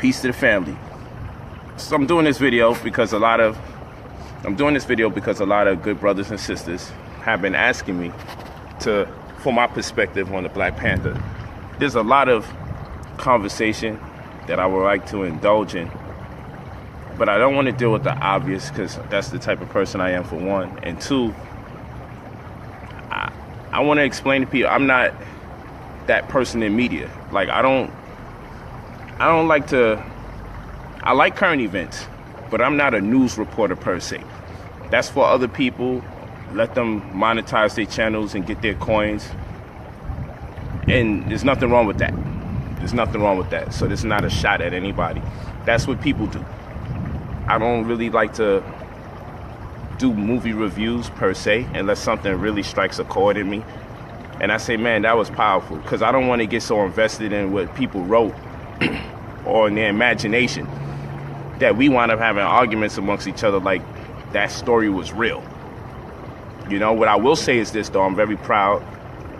Peace to the family. So I'm doing this video because a lot of good brothers and sisters have been asking me for my perspective on the Black Panther. There's a lot of conversation that I would like to indulge in, but I don't want to deal with the obvious because that's the type of person I am, for one. And two, I want to explain to people I'm not that person in media. Like, I like current events, but I'm not a news reporter per se. That's for other people. Let them monetize their channels and get their coins. And there's nothing wrong with that. So this is not a shot at anybody. That's what people do. I don't really like to do movie reviews per se unless something really strikes a chord in me. And I say, man, that was powerful, because I don't want to get so invested in what people wrote or in their imagination that we wind up having arguments amongst each other like that story was real. You know, what I will say is this, though. I'm very proud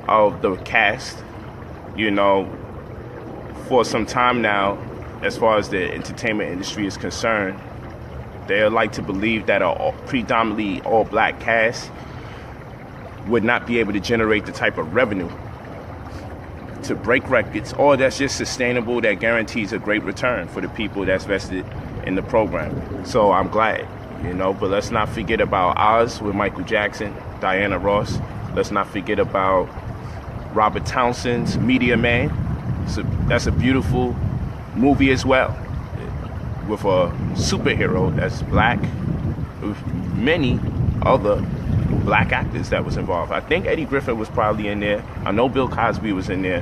of the cast. You know, for some time now, as far as the entertainment industry is concerned, they like to believe that a predominantly all-black cast would not be able to generate the type of revenue to break records, or that's just sustainable, that guarantees a great return for the people that's vested in the program. So I'm glad, you know, but let's not forget about Oz with Michael Jackson, Diana Ross. Let's not forget about Robert Townsend's Media Man. That's a beautiful movie as well, with a superhero that's black, with many other black actors that was involved. I think Eddie Griffin was probably in there. I know Bill Cosby was in there.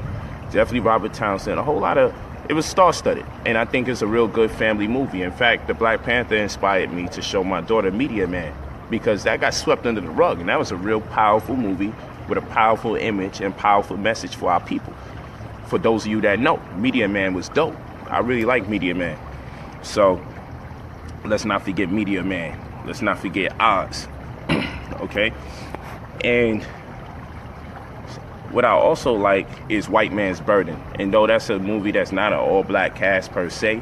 Definitely Robert Townsend. A whole lot of, it was star-studded. And I think it's a real good family movie. In fact, the Black Panther inspired me to show my daughter Media Man, because that got swept under the rug. And that was a real powerful movie with a powerful image and powerful message for our people. For those of you that know, Media Man was dope. I really like Media Man. So let's not forget Media Man. Let's not forget Oz. Okay? And what I also like is White Man's Burden. And though that's a movie that's not an all-black cast per se,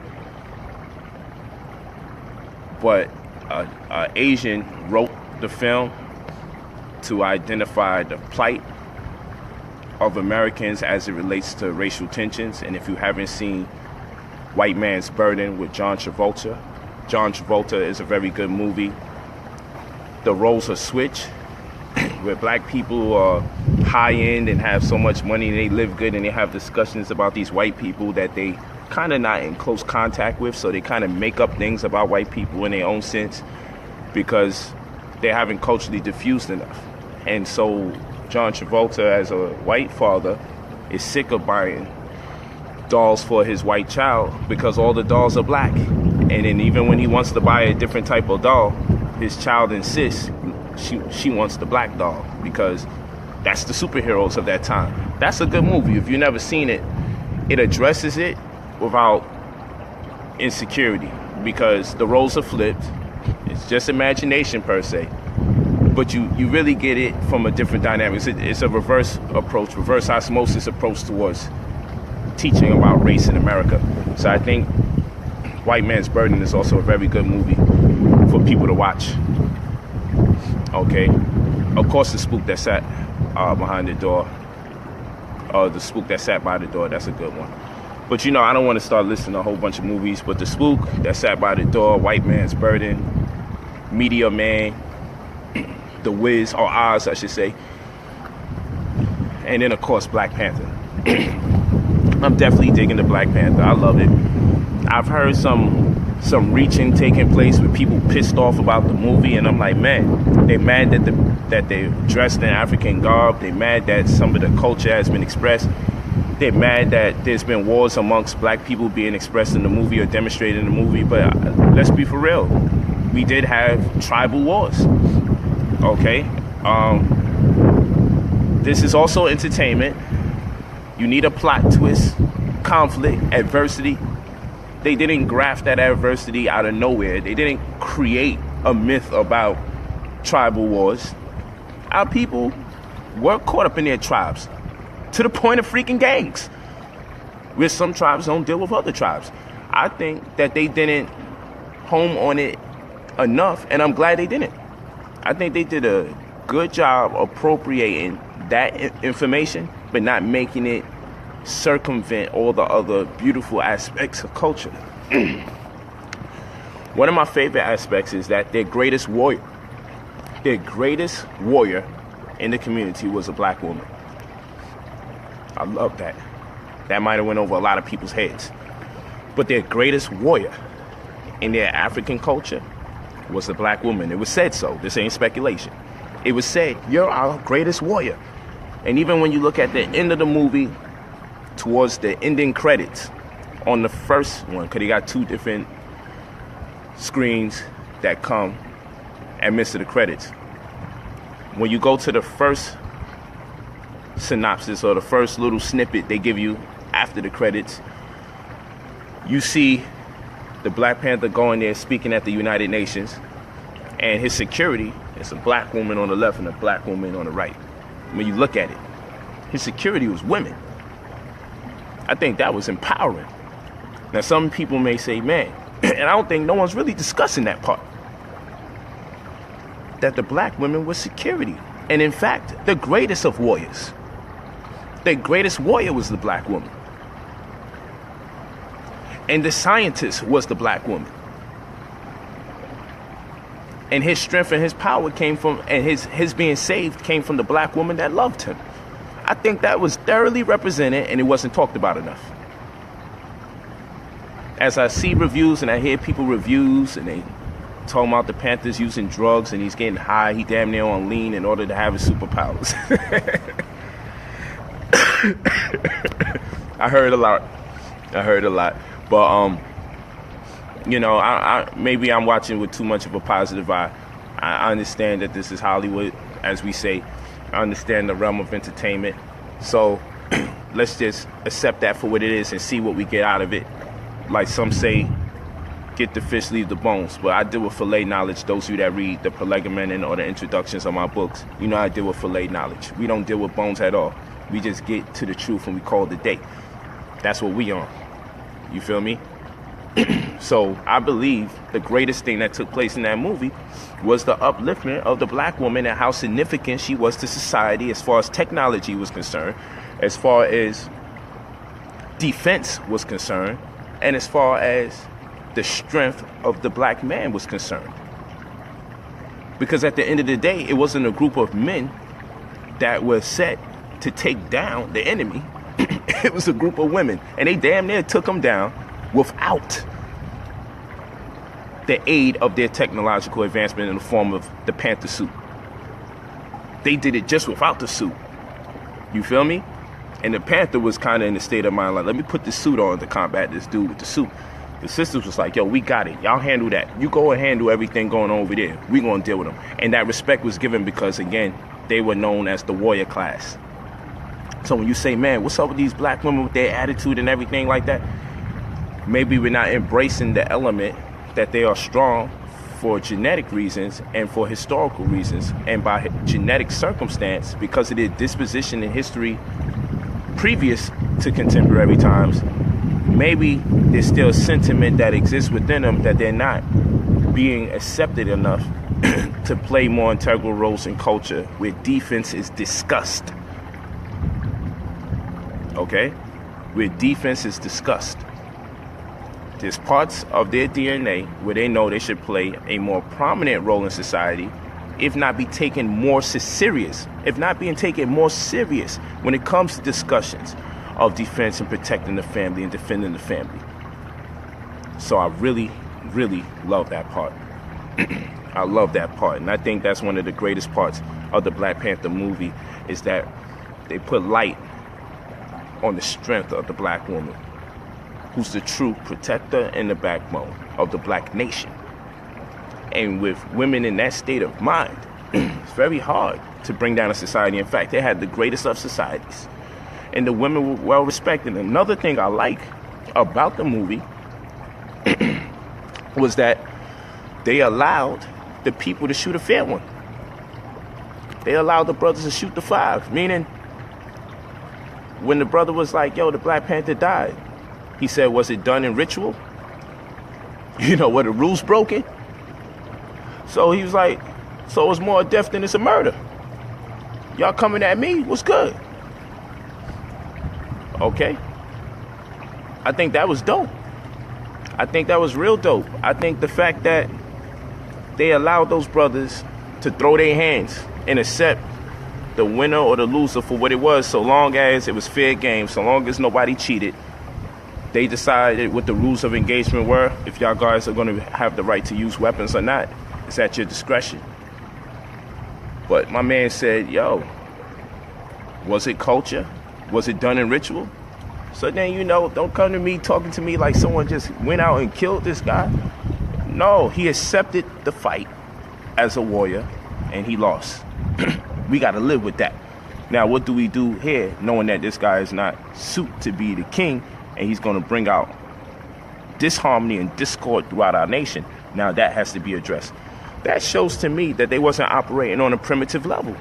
but an Asian wrote the film to identify the plight of Americans as it relates to racial tensions. And if you haven't seen White Man's Burden with John Travolta is a very good movie. The roles are switched, where black people are high-end and have so much money and they live good, and they have discussions about these white people that they kind of not in close contact with, so they kind of make up things about white people in their own sense because they haven't culturally diffused enough. And so John Travolta, as a white father, is sick of buying dolls for his white child because all the dolls are black. And then even when he wants to buy a different type of doll, his child insists she wants the black doll because that's the superheroes of that time. That's a good movie. If you've never seen it, it addresses it without insecurity because the roles are flipped. It's just imagination per se. But you really get it from a different dynamic. It's a reverse approach, reverse osmosis approach towards teaching about race in America. So I think White Man's Burden is also a very good movie for people to watch. Okay, of course, the spook that sat behind the door, the spook that sat by the door, that's a good one. But you know, I don't want to start listing a whole bunch of movies, but the spook that sat by the door, White Man's Burden, Media Man, The Wiz, or Oz, I should say, and then of course Black Panther. I'm definitely digging the Black Panther. I love it. I've heard some reaching taking place with people pissed off about the movie, and I'm like, man, they mad that they dressed in African garb. They mad that some of the culture has been expressed. They're mad that there's been wars amongst black people being expressed in the movie or demonstrated in the movie. But let's be for real. We did have tribal wars. Okay? This is also entertainment. You need a plot twist, conflict, adversity. They didn't graft that adversity out of nowhere. They didn't create a myth about tribal wars. Our people were caught up in their tribes to the point of freaking gangs, where some tribes don't deal with other tribes. I think that they didn't home on it enough, and I'm glad they didn't. I think they did a good job appropriating that information, but not making it circumvent all the other beautiful aspects of culture. One of my favorite aspects is that their greatest warrior in the community was a black woman. I love that. That might have went over a lot of people's heads. But their greatest warrior in their African culture was a black woman. It was said so. This ain't speculation. It was said, you're our greatest warrior. And even when you look at the end of the movie, towards the ending credits, on the first one, because they got two different screens that come amidst of the credits. When you go to the first synopsis or the first little snippet they give you after the credits, you see the Black Panther going there speaking at the United Nations, and his security is a black woman on the left and a black woman on the right. When you look at it, his security was women. I think that was empowering. Now some people may say, man, and I don't think no one's really discussing that part, that the black women were security. And in fact, the greatest of warriors, the greatest warrior was the black woman. And the scientist was the black woman. And his strength and his power came from, and his being saved came from the black woman that loved him. I think that was thoroughly represented, and it wasn't talked about enough. As I see reviews and I hear people reviews and they talking about the Panthers using drugs and he's getting high, he damn near on lean in order to have his superpowers. I heard a lot. But you know, I maybe I'm watching with too much of a positive eye. I understand that this is Hollywood, as we say. I understand the realm of entertainment. So let's just accept that for what it is and see what we get out of it. Like some say, get the fish, leave the bones. But I deal with fillet knowledge. Those of you that read the Prolegomena or the introductions of my books, you know I deal with fillet knowledge. We don't deal with bones at all. We just get to the truth and we call it a day. That's what we on. You feel me? So I believe the greatest thing that took place in that movie was the upliftment of the black woman and how significant she was to society as far as technology was concerned, as far as defense was concerned, and as far as the strength of the black man was concerned. Because at the end of the day, it wasn't a group of men that were set to take down the enemy. It was a group of women, and they damn near took them down without the aid of their technological advancement in the form of the Panther suit. They did it just without the suit. You feel me? And the Panther was kind of in the state of mind like, let me put the suit on to combat this dude with the suit. The sisters was like, yo, we got it. Y'all handle that. You go and handle everything going on over there. We gonna deal with them. And that respect was given because, again, they were known as the warrior class. So when you say, man, what's up with these black women with their attitude and everything like that? Maybe we're not embracing the element that they are strong for genetic reasons and for historical reasons and by genetic circumstance because of their disposition in history previous to contemporary times. Maybe there's still a sentiment that exists within them that they're not being accepted enough to play more integral roles in culture where defense is discussed. Okay? Where defense is discussed. There's parts of their DNA where they know they should play a more prominent role in society, if not be taken more serious, if not being taken more serious when it comes to discussions of defense and protecting the family and defending the family. So I really, really love that part. I love that part. And I think that's one of the greatest parts of the Black Panther movie is that they put light on the strength of the black woman, who's the true protector and the backbone of the black nation. And with women in that state of mind, it's very hard to bring down a society. In fact, they had the greatest of societies. And the women were well respected. Another thing I like about the movie was that they allowed the people to shoot a fair one. They allowed the brothers to shoot the five, meaning when the brother was like, yo, the Black Panther died, he said, was it done in ritual? Were the rules broken? So he was like, so it's more death than it's a murder. Y'all coming at me? What's good? Okay. I think that was dope. I think that was real dope. I think the fact that they allowed those brothers to throw their hands and accept the winner or the loser for what it was, so long as it was fair game, so long as nobody cheated. They decided what the rules of engagement were. If y'all guys are going to have the right to use weapons or not, it's at your discretion. But my man said, yo, was it culture? Was it done in ritual? So then, don't come to me talking to me like someone just went out and killed this guy. No, he accepted the fight as a warrior and he lost. We got to live with that. Now, what do we do here, knowing that this guy is not suited to be the king and he's going to bring out disharmony and discord throughout our nation? Now, that has to be addressed. That shows to me that they wasn't operating on a primitive level.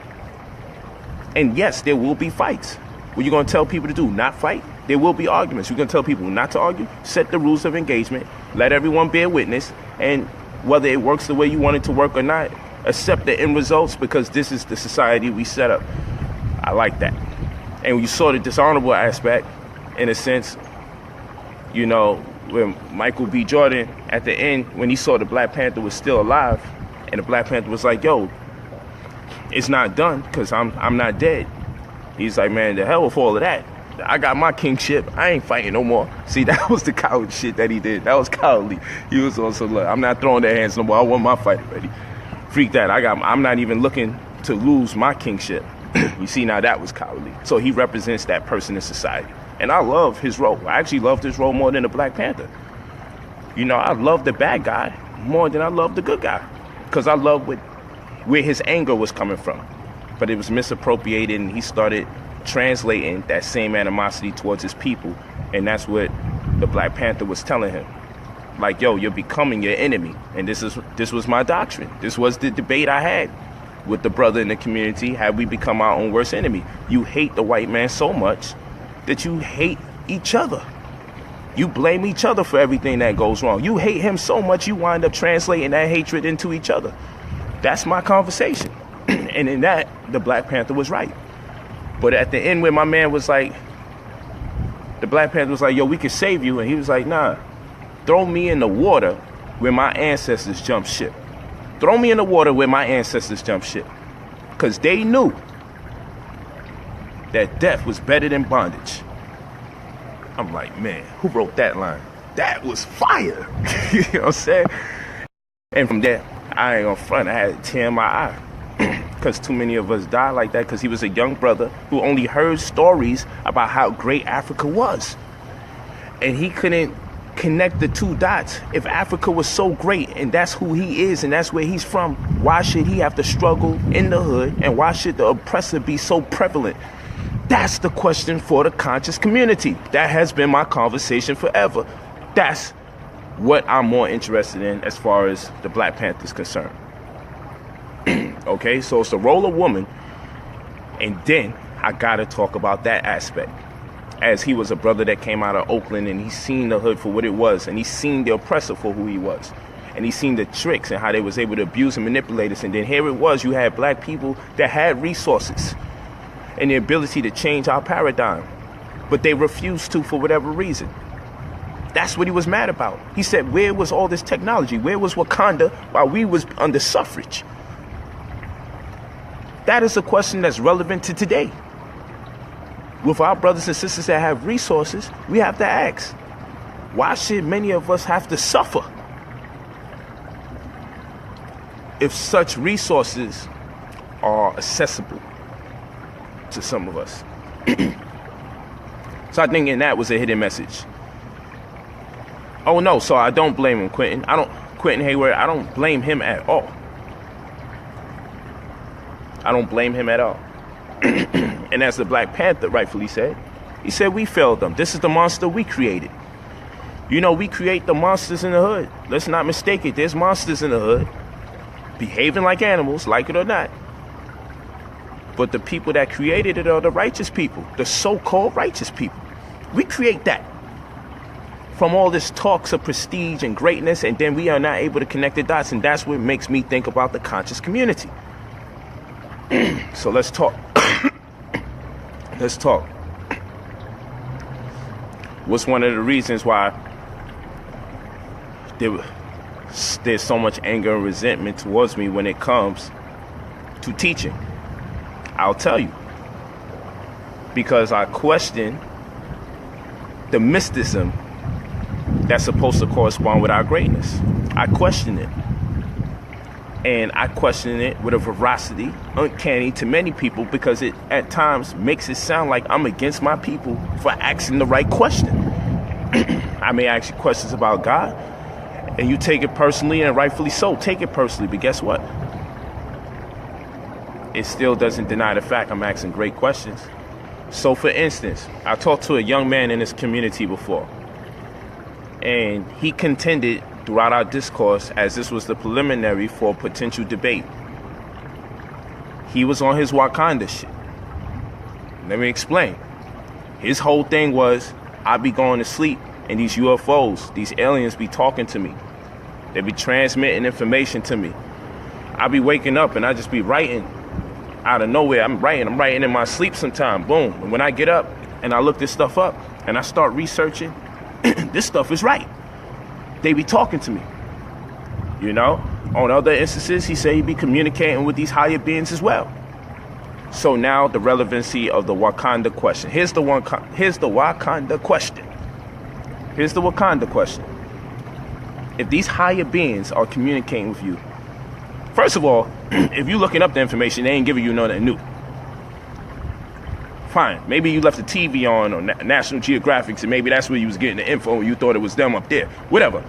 And yes, there will be fights. What you going to tell people to do? Not fight? There will be arguments. You're going to tell people not to argue? Set the rules of engagement. Let everyone bear witness. And whether it works the way you want it to work or not, accept the end results, because this is the society we set up. I like that. And you saw the dishonorable aspect, in a sense, when Michael B. Jordan, at the end, when he saw the Black Panther was still alive, and the Black Panther was like, yo, it's not done because I'm not dead. He's like, man, the hell with all of that. I got my kingship. I ain't fighting no more. See, that was the coward shit that he did. That was cowardly. He was also like, I'm not throwing their hands no more. I want my fight already. Freak that. I'm not even looking to lose my kingship. You see, now that was cowardly. So he represents that person in society. And I love his role. I actually loved his role more than the Black Panther. I love the bad guy more than I love the good guy. Because I love where his anger was coming from. But it was misappropriated, and he started translating that same animosity towards his people. And that's what the Black Panther was telling him. Like, yo, you're becoming your enemy. And this was my doctrine. This was the debate I had with the brother in the community. Have we become our own worst enemy? You hate the white man so much that you hate each other. You blame each other for everything that goes wrong. You hate him so much you wind up translating that hatred into each other. That's my conversation. And in that, the Black Panther was right. But at the end, when my man was like, the Black Panther was like, yo, we can save you. And he was like, nah, throw me in the water where my ancestors jumped ship. Throw me in the water where my ancestors jumped ship. Because they knew that death was better than bondage. I'm like, man, who wrote that line? That was fire. You know what I'm saying? And from there, I ain't gonna front. I had a tear in my eye. Because too many of us died like that because he was a young brother who only heard stories about how great Africa was. And he couldn't connect the two dots. If Africa was so great and that's who he is and that's where he's from, why should he have to struggle in the hood, and why should the oppressor be so prevalent? That's the question for the conscious community. That has been my conversation forever. That's what I'm more interested in as far as the Black Panther is concerned. Okay, so it's the role of woman, and then I gotta talk about that aspect. As he was a brother that came out of Oakland, and he's seen the hood for what it was, and he's seen the oppressor for who he was, and he's seen the tricks and how they was able to abuse and manipulate us. And then here it was, you had black people that had resources and the ability to change our paradigm, but they refused to for whatever reason. That's what he was mad about. He said, where was all this technology? Where was Wakanda while we was under suffrage? That is a question that's relevant to today. With our brothers and sisters that have resources, we have to ask, why should many of us have to suffer if such resources are accessible to some of us? So I think in that was a hidden message. Oh no, so I don't blame him, Quentin Hayward, I don't blame him at all. I don't blame him at all. And as the Black Panther rightfully said, he said, we failed them. This is the monster we created. You know, we create the monsters in the hood. Let's not mistake it. There's monsters in the hood behaving like animals, like it or not. But the people that created it are the righteous people, the so-called righteous people. We create that. from all this talks of prestige and greatness, and then we are not able to connect the dots, and that's what makes me think about the conscious community. So let's talk. Let's talk. What's one of the reasons why there's so much anger and resentment towards me when it comes to teaching? I'll tell you. Because I question the mysticism that's supposed to correspond with our greatness. I question it. And I question it with a veracity uncanny to many people, because it at times makes it sound like I'm against my people for asking the right question. I may ask you questions about God, and you take it personally, and rightfully so. Take it personally, but guess what? It still doesn't deny the fact I'm asking great questions. So, for instance, I talked to a young man in this community before, and he contended throughout our discourse, as this was the preliminary for potential debate. He was on his Wakanda shit. Let me explain. His whole thing was, I be going to sleep, and these UFOs, these aliens be talking to me. They be transmitting information to me. I be waking up, and I just be writing out of nowhere. I'm writing in my sleep sometime. Boom. And when I get up, and I look this stuff up, and I start researching, this stuff is right. They be talking to me. You know? On other instances, he said he be communicating with these higher beings as well. So now the relevancy of the Wakanda question. Here's the Wakanda question. Here's the Wakanda question. If these higher beings are communicating with you, first of all, if you're looking up the information, they ain't giving you nothing new. Fine. Maybe you left the TV on or National Geographic, and maybe that's where you was getting the info and you thought it was them up there. Whatever.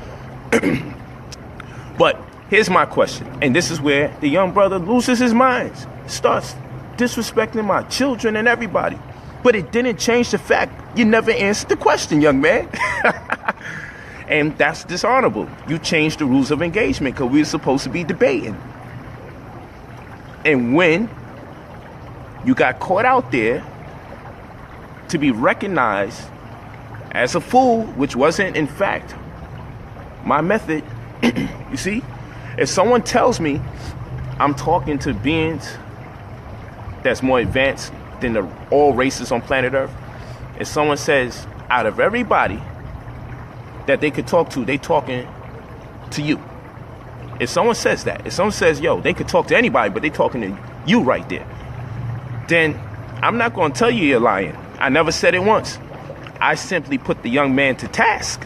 But here's my question. And this is where the young brother loses his mind. Starts disrespecting my children and everybody. But it didn't change the fact you never answered the question, young man. And that's dishonorable. You changed the rules of engagement because we were supposed to be debating. And when you got caught out there to be recognized as a fool, which wasn't in fact my method, you see, if someone tells me I'm talking to beings that's more advanced than all races on planet Earth, if someone says out of everybody that they could talk to, they talking to you. If someone says that, if someone says, yo, they could talk to anybody, but they talking to you right there, then I'm not going to tell you you're lying. I never said it once. I simply put the young man to task.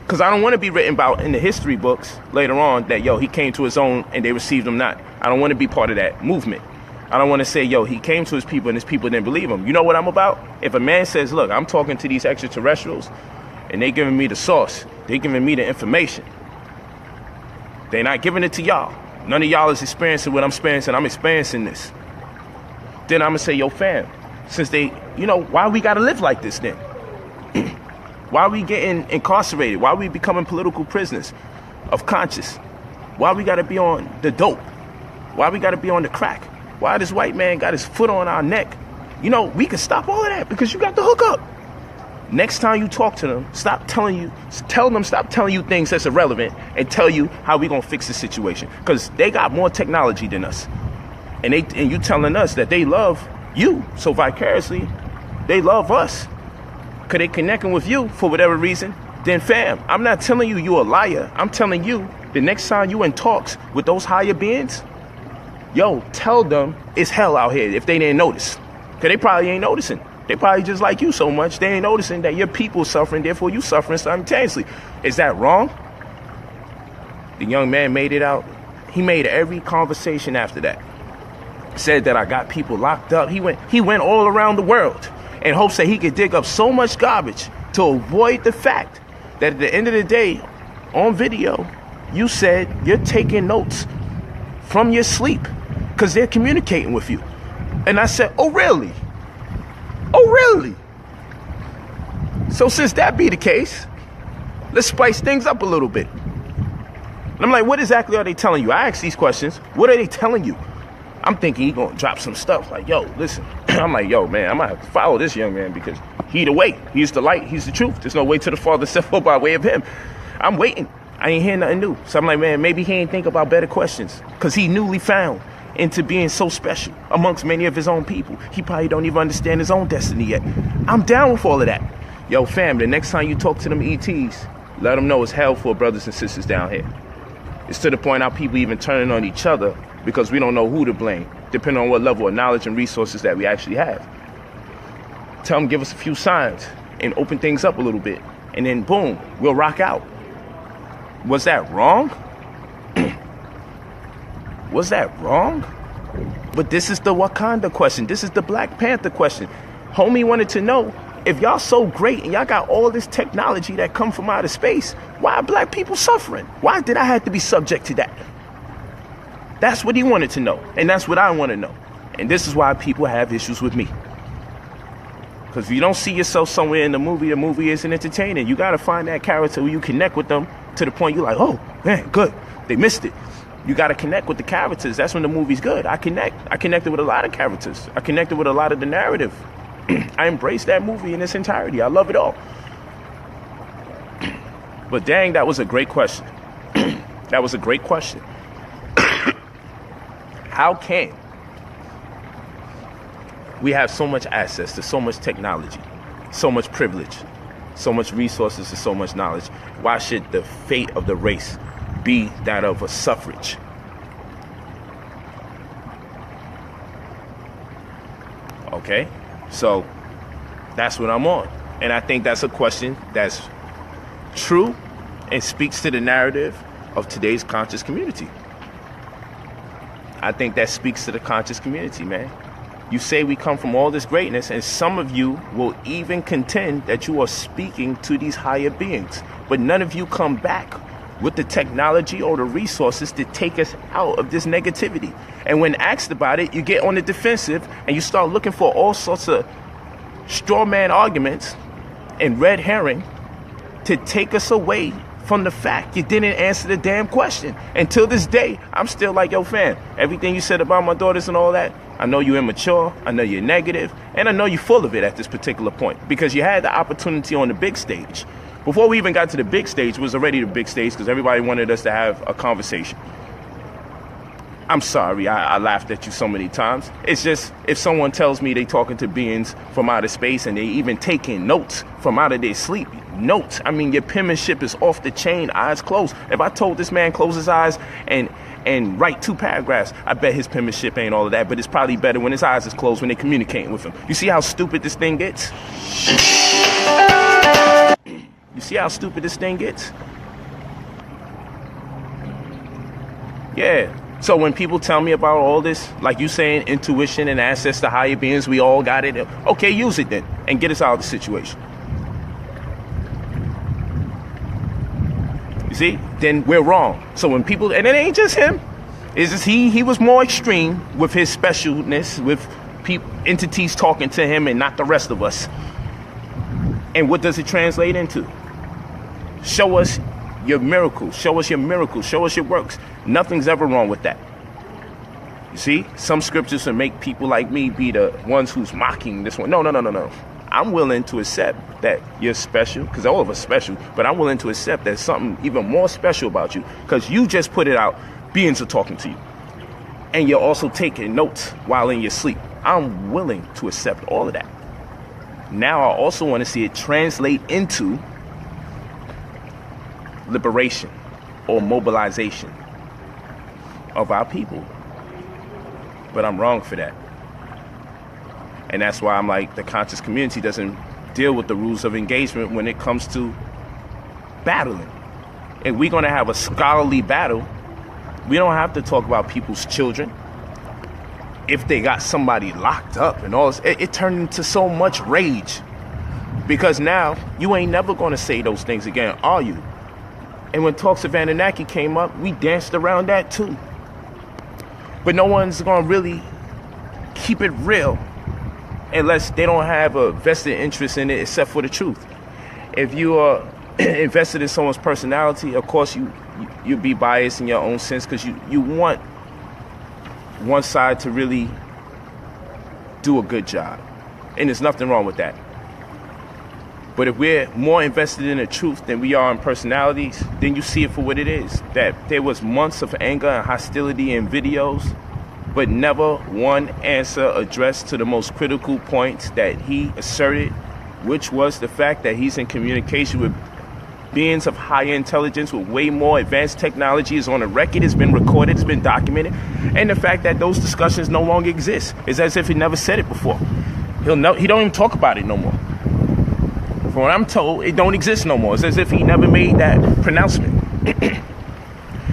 Because I don't want to be written about in the history books later on that, yo, he came to his own and they received him not. I don't want to be part of that movement. I don't want to say, yo, he came to his people and his people didn't believe him. You know what I'm about? If a man says, look, I'm talking to these extraterrestrials and they giving me the sauce, they giving me the information, they're not giving it to y'all. None of y'all is experiencing what I'm experiencing. I'm experiencing this. Then I'm going to say, yo, fam, since they, you know, why we got to live like this then? Why are we getting incarcerated? Why are we becoming political prisoners of conscience? Why we got to be on the dope? Why we got to be on the crack? Why this white man got his foot on our neck? You know, we can stop all of that because you got the hookup. Next time you talk to them, tell them stop telling you things that's irrelevant and tell you how we going to fix the situation. Because they got more technology than us. And you telling us that they love you. So vicariously, they love us. Because they connecting with you for whatever reason. Then fam, I'm not telling you you're a liar. I'm telling you the next time you in talks with those higher beings, yo, tell them it's hell out here if they didn't notice. Because they probably ain't noticing. They probably just like you so much, they ain't noticing that your people suffering, therefore you suffering simultaneously. Is that wrong? The young man made it out. He made every conversation after that. Said that I got people locked up. He went all around the world in hopes that he could dig up so much garbage to avoid the fact that at the end of the day, on video, you said you're taking notes from your sleep because they're communicating with you. And I said, oh, really? Oh, really? So since that be the case, let's spice things up a little bit. And I'm like, what exactly are they telling you? I ask these questions. What are they telling you? I'm thinking he's going to drop some stuff like, yo, listen, I'm like, yo, man, I'm gonna have to follow this young man because he the way, he's the light, he's the truth. There's no way to the Father except for by way of him. I'm waiting. I ain't hearing nothing new. So I'm like, man, maybe he ain't think about better questions because he newly found into being so special amongst many of his own people. He probably don't even understand his own destiny yet. I'm down with all of that. Yo, fam, the next time you talk to them ETs, let them know it's hell for brothers and sisters down here. It's to the point how people even turning on each other because we don't know who to blame, depending on what level of knowledge and resources that we actually have. Tell them, give us a few signs and open things up a little bit. And then, boom, we'll rock out. Was that wrong? Was that wrong? But this is the Wakanda question. This is the Black Panther question. Homie wanted to know, if y'all so great and y'all got all this technology that come from outer space, why are black people suffering? Why did I have to be subject to that? That's what he wanted to know. And that's what I want to know. And this is why people have issues with me. Because if you don't see yourself somewhere in the movie isn't entertaining. You got to find that character where you connect with them to the point you're like, oh, man, good. They missed it. You got to connect with the characters. That's when the movie's good. I connected with a lot of characters. I connected with a lot of the narrative. I embrace that movie in its entirety. I love it all. But dang, that was a great question. That was a great question. How can we have so much access to so much technology, so much privilege, so much resources, and so much knowledge? Why should the fate of the race be that of a suffrage? Okay, so that's what I'm on. And I think that's a question that's true and speaks to the narrative of today's conscious community. I think that speaks to the conscious community, man. You say we come from all this greatness, and some of you will even contend that you are speaking to these higher beings, but none of you come back with the technology or the resources to take us out of this negativity. And when asked about it, you get on the defensive and you start looking for all sorts of straw man arguments and red herring to take us away from the fact you didn't answer the damn question. Until this day, I'm still like, yo, fam, everything you said about my daughters and all that, I know you're immature, I know you're negative, and I know you're full of it at this particular point because you had the opportunity on the big stage. Before we even got to the big stage, it was already the big stage because everybody wanted us to have a conversation. I'm sorry, I laughed at you so many times. It's just, if someone tells me they talking to beings from outer space and they even taking notes from out of their sleep, notes, I mean, your penmanship is off the chain, eyes closed. If I told this man close his eyes and write 2 paragraphs, I bet his penmanship ain't all of that, but it's probably better when his eyes is closed when they communicating with him. You see how stupid this thing gets? You see how stupid this thing gets? Yeah. So when people tell me about all this, like you saying, intuition and access to higher beings, we all got it. Okay, use it then and get us out of the situation. You see? Then we're wrong. So when people, and it ain't just him, it's just he was more extreme with his specialness, with entities talking to him and not the rest of us. And what does it translate into? Show us your miracles. Show us your miracles. Show us your works. Nothing's ever wrong with that. You see, some scriptures will make people like me be the ones who's mocking this one. No. I'm willing to accept that you're special, because all of us special, but I'm willing to accept there's something even more special about you, because you just put it out, beings are talking to you. And you're also taking notes while in your sleep. I'm willing to accept all of that. Now I also want to see it translate into liberation or mobilization of our people. But I'm wrong for that. And that's why I'm like, the conscious community doesn't deal with the rules of engagement when it comes to battling. If we're going to have a scholarly battle, we don't have to talk about people's children. If they got somebody locked up and all this, it turned into so much rage. Because now, you ain't never going to say those things again, are you? And when talks of Anunnaki came up, we danced around that too. But no one's going to really keep it real unless they don't have a vested interest in it except for the truth. If you are invested in someone's personality, of course you'll be biased in your own sense because you want one side to really do a good job. And there's nothing wrong with that. But if we're more invested in the truth than we are in personalities, then you see it for what it is. That there was months of anger and hostility in videos, but never one answer addressed to the most critical points that he asserted, which was the fact that he's in communication with beings of higher intelligence with way more advanced technology. Is on a record, it's been recorded, it's been documented. And the fact that those discussions no longer exist is as if he never said it before. He don't even talk about it no more. From what I'm told, it don't exist no more. It's as if he never made that pronouncement.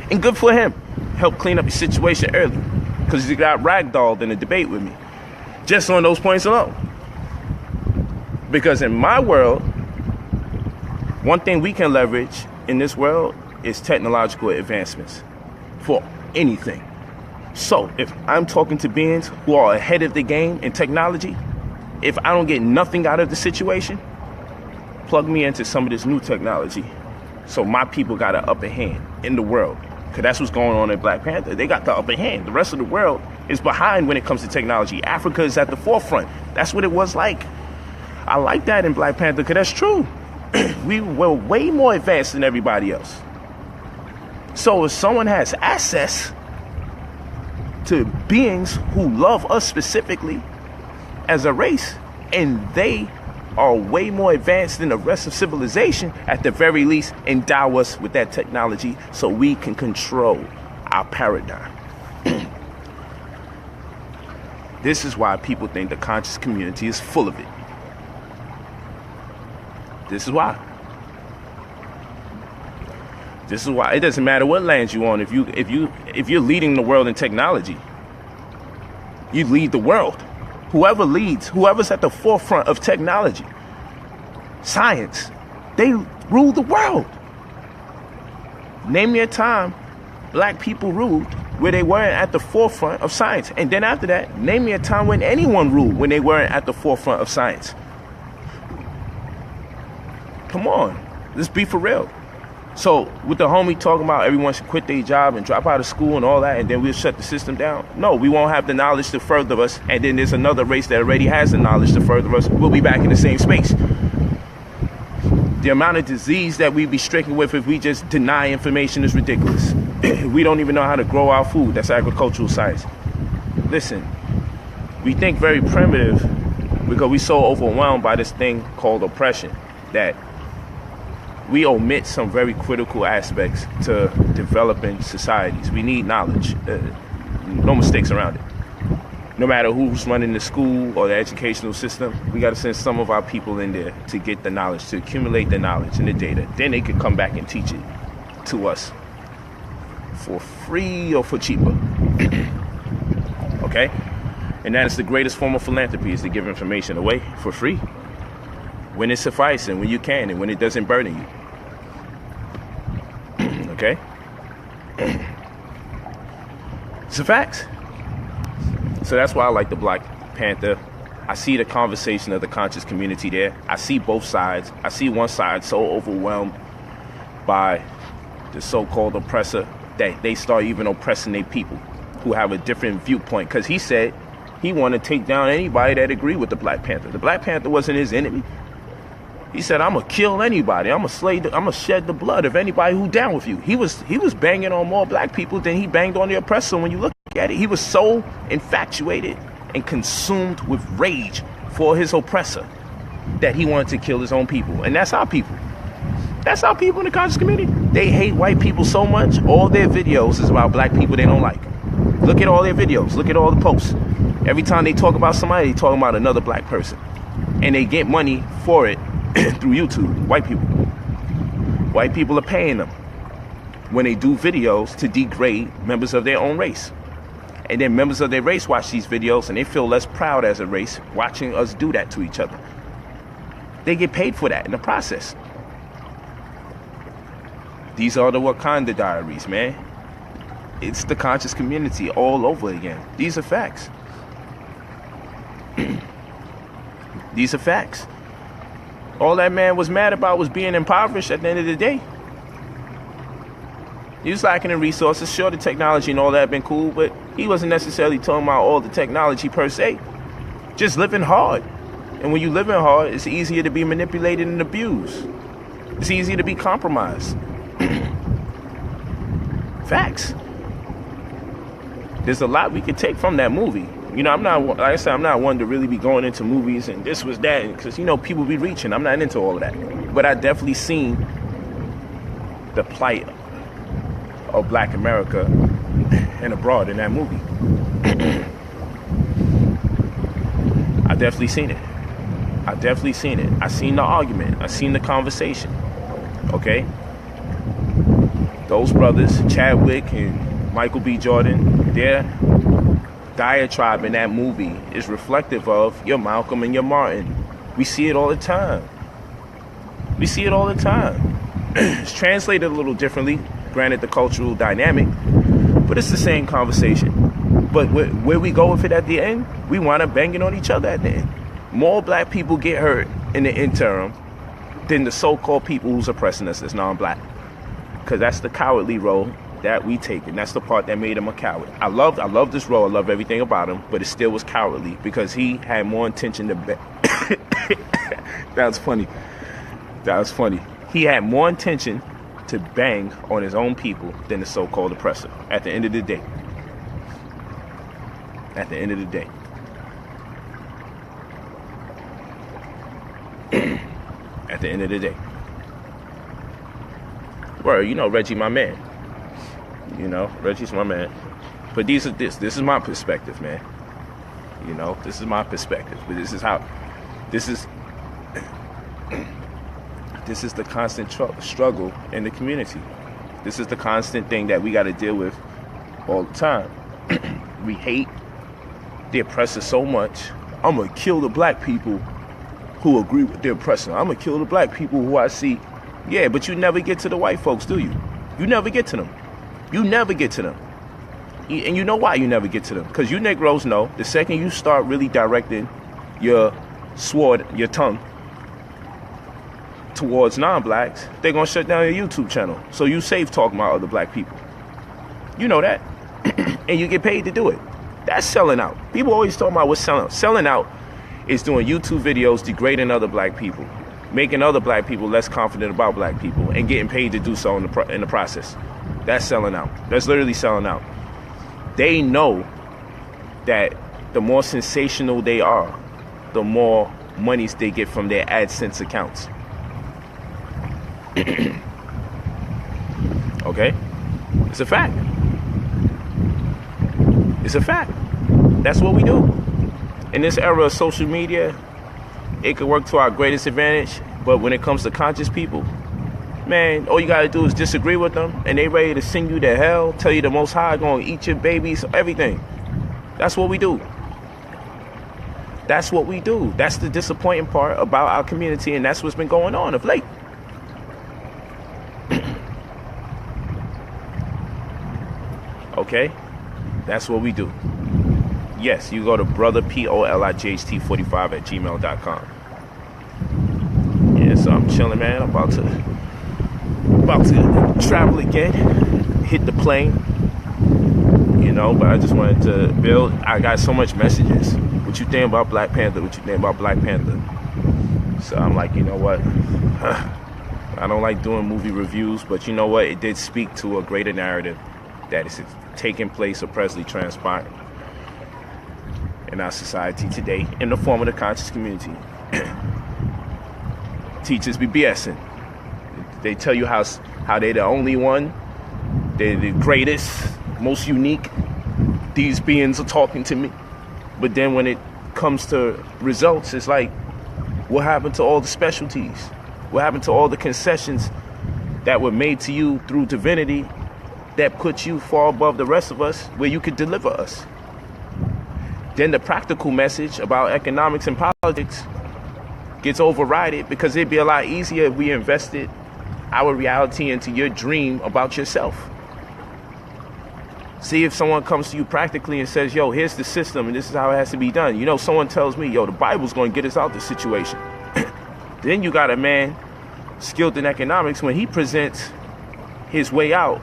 And good for him. Helped clean up the situation early, because he got ragdolled in a debate with me. Just on those points alone. Because in my world, one thing we can leverage in this world is technological advancements for anything. So if I'm talking to beings who are ahead of the game in technology, if I don't get nothing out of the situation, plug me into some of this new technology. So my people got an upper hand in the world. Because that's what's going on in Black Panther. They got the upper hand. The rest of the world is behind when it comes to technology. Africa is at the forefront. That's what it was like. I like that in Black Panther because that's true. We were way more advanced than everybody else. So if someone has access to beings who love us specifically as a race, and they are way more advanced than the rest of civilization, at the very least endow us with that technology so we can control our paradigm. This is why people think the conscious community is full of it. This is why. This is why. It doesn't matter what land you're on. If you're leading the world in technology, you lead the world. Whoever leads, whoever's at the forefront of technology, science, they rule the world. Name me a time black people ruled where they weren't at the forefront of science. And then after that, name me a time when anyone ruled when they weren't at the forefront of science. Come on, let's be for real. So with the homie talking about everyone should quit their job and drop out of school and all that, and then we'll shut the system down. No, we won't have the knowledge to further us. And then there's another race that already has the knowledge to further us. We'll be back in the same space. The amount of disease that we be stricken with if we just deny information is ridiculous. We don't even know how to grow our food. That's agricultural science. Listen, we think very primitive because we're so overwhelmed by this thing called oppression that we omit some very critical aspects to developing societies. We need knowledge. No mistakes around it. No matter who's running the school or the educational system, we got to send some of our people in there to get the knowledge, to accumulate the knowledge and the data. Then they can come back and teach it to us for free or for cheaper. Okay? And that is the greatest form of philanthropy, is to give information away for free. When it suffices and when you can and when it doesn't burden you. Okay? It's a fact. So that's why I like the Black Panther. I see the conversation of the conscious community there. I see both sides. I see one side so overwhelmed by the so-called oppressor that they start even oppressing their people who have a different viewpoint. Because he said he wanted to take down anybody that agreed with the Black Panther. The Black Panther wasn't his enemy. He said, I'm going to kill anybody. I'm going to shed the blood of anybody who down with you. He was banging on more black people than he banged on the oppressor. When you look at it, he was so infatuated and consumed with rage for his oppressor that he wanted to kill his own people. And that's our people. That's our people in the conscious community. They hate white people so much. All their videos is about black people they don't like. Look at all their videos. Look at all the posts. Every time they talk about somebody, they talk about another black person. And they get money for it through YouTube. White people. White people are paying them when they do videos to degrade members of their own race. And then members of their race watch these videos and they feel less proud as a race watching us do that to each other. They get paid for that in the process. These are the Wakanda diaries, man. It's the conscious community all over again. These are facts. These are facts. All that man was mad about was being impoverished at the end of the day. He was lacking in resources. Sure, the technology and all that had been cool, but he wasn't necessarily talking about all the technology per se. just living hard. And when you living hard, it's easier to be manipulated and abused. It's easier to be compromised. Facts. There's a lot we could take from that movie. You know, I'm not, like I said, I'm not one to really be going into movies and this was that, because, you know, people be reaching. I'm not into all of that. But I definitely seen the plight of Black America and abroad in that movie. I definitely seen it. I seen the argument. I seen the conversation. Okay? Those brothers, Chadwick and Michael B. Jordan, their diatribe in that movie is reflective of your Malcolm and your Martin. We see it all the time. It's translated a little differently, granted the cultural dynamic, but it's the same conversation. But where we go with it at the end, we wind up banging on each other at the end. More black people get hurt in the interim than the so-called people who's oppressing us as non-black. Because that's the cowardly role that we take, and that's the part that made him a coward. I love this role. I love everything about him, but it still was cowardly because he had more intention to That was funny. He had more intention to bang on his own people than the so-called oppressor. At the end of the day. At the end of the day. Well, you know, Reggie, my man. You know, Reggie's my man. But this is my perspective, man. You know, this is my perspective. But this is the constant struggle in the community. This is the constant thing that we got to deal with all the time. We hate the oppressor so much. I'm going to kill the black people who agree with the oppressor. I'm going to kill the black people who I see. Yeah, but you never get to the white folks, do you? You never get to them. And you know why you never get to them? Because you Negroes know the second you start really directing your tongue towards non-blacks, they're going to shut down your YouTube channel. So you safe talking about other black people. You know that. And you get paid to do it. That's selling out. People always talk about what's selling out. Selling out is doing YouTube videos degrading other black people, making other black people less confident about black people, and getting paid to do so in the process. That's selling out. That's literally selling out. They know that the more sensational they are, the more monies they get from their AdSense accounts. Okay? It's a fact. That's what we do. In this era of social media, it could work to our greatest advantage, but when it comes to conscious people, man, all you gotta do is disagree with them, and they ready to send you to hell, tell you the Most High gonna eat your babies, everything. That's what we do. That's the disappointing part about our community, and that's what's been going on of late. Okay? That's what we do. Yes, you go to brother POLIGHT45@gmail.com. Yeah, so I'm chilling, man. I'm about to travel again, hit the plane, you know, but I just wanted to build. I got so much messages. What you think about Black Panther? So I'm like, you know what? I don't like doing movie reviews, but you know what? It did speak to a greater narrative that is taking place or presently transpiring in our society today in the form of the conscious community. Teachers be BSing. They tell you how they're the only one, they're the greatest, most unique. These beings are talking to me. But then when it comes to results, it's like, what happened to all the specialties? What happened to all the concessions that were made to you through divinity that put you far above the rest of us where you could deliver us? Then the practical message about economics and politics gets overridden because it'd be a lot easier if we invested our reality into your dream about yourself. See, if someone comes to you practically and says, yo, here's the system and this is how it has to be done. You know, someone tells me, yo, the Bible's going to get us out of this situation. Then you got a man skilled in economics. When he presents his way out,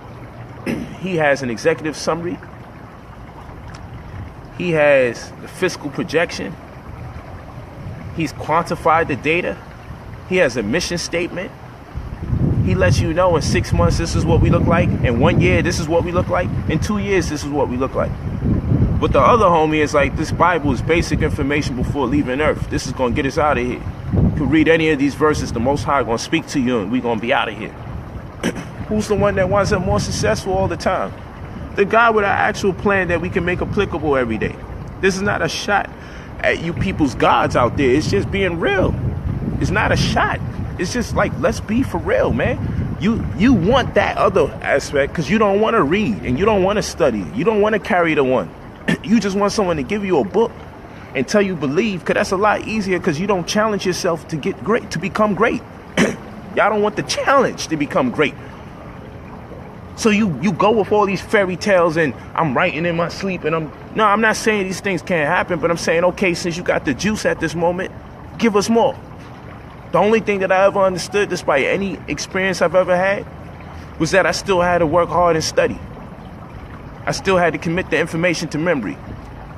he has an executive summary. He has the fiscal projection. He's quantified the data. He has a mission statement. He lets you know in 6 months, this is what we look like. In 1 year, this is what we look like. In 2 years, this is what we look like. But the other homie is like, this Bible is basic information before leaving earth. This is going to get us out of here. You can read any of these verses, the Most High going to speak to you and we're going to be out of here. Who's the one that winds up more successful all the time? The guy with an actual plan that we can make applicable every day. This is not a shot at you people's gods out there. It's just being real. It's not a shot. It's just like, let's be for real, man. You want that other aspect because you don't want to read and you don't want to study. You don't want to carry the one. You just want someone to give you a book and tell you believe, because that's a lot easier because you don't challenge yourself to get great, to become great. Y'all don't want the challenge to become great. So you go with all these fairy tales and I'm writing in my sleep and I'm not saying these things can't happen, but I'm saying, okay, since you got the juice at this moment, give us more. The only thing that I ever understood, despite any experience I've ever had, was that I still had to work hard and study. I still had to commit the information to memory.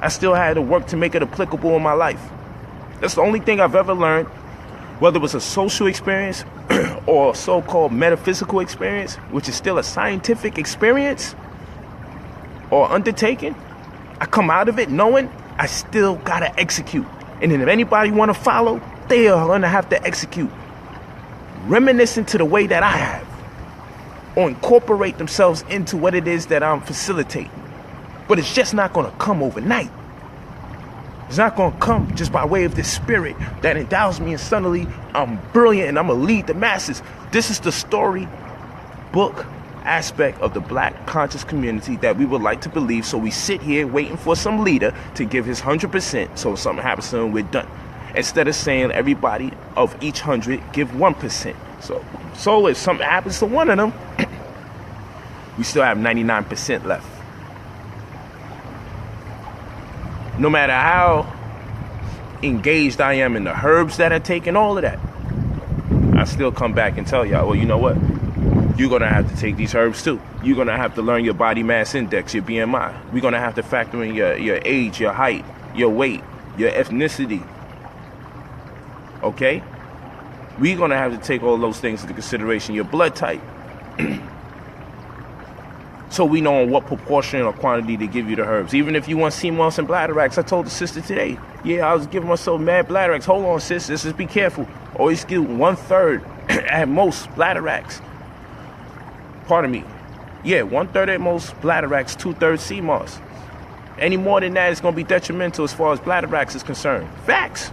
I still had to work to make it applicable in my life. That's the only thing I've ever learned, whether it was a social experience or a so-called metaphysical experience, which is still a scientific experience or undertaking. I come out of it knowing I still gotta execute. And then if anybody wanna follow, they are gonna have to execute. Reminiscent to the way that I have. Or incorporate themselves into what it is that I'm facilitating. But it's just not gonna come overnight. It's not gonna come just by way of this spirit that endows me and suddenly I'm brilliant and I'm gonna lead the masses. This is the story book aspect of the Black conscious community that we would like to believe. So we sit here waiting for some leader to give his 100%. So if something happens to him, we're done. Instead of saying everybody of each 100 give 1%. So if something happens to one of them, we still have 99% left. No matter how engaged I am in the herbs that are taking, all of that, I still come back and tell y'all, well, you know what? You're going to have to take these herbs too. You're going to have to learn your body mass index, your BMI. We're going to have to factor in your age, your height, your weight, your ethnicity. Okay? We're going to have to take all those things into consideration, your blood type. So we know in what proportion or quantity to give you the herbs. Even if you want sea moss and bladderwracks, I told the sister today, yeah, I was giving myself mad bladderwracks. Hold on, sis, just be careful. Always give 1/3 at most bladderwracks. Pardon me. Yeah, 1/3 at most bladderwracks, 2/3 sea moss. Any more than that, it's going to be detrimental as far as bladderwracks is concerned. Facts.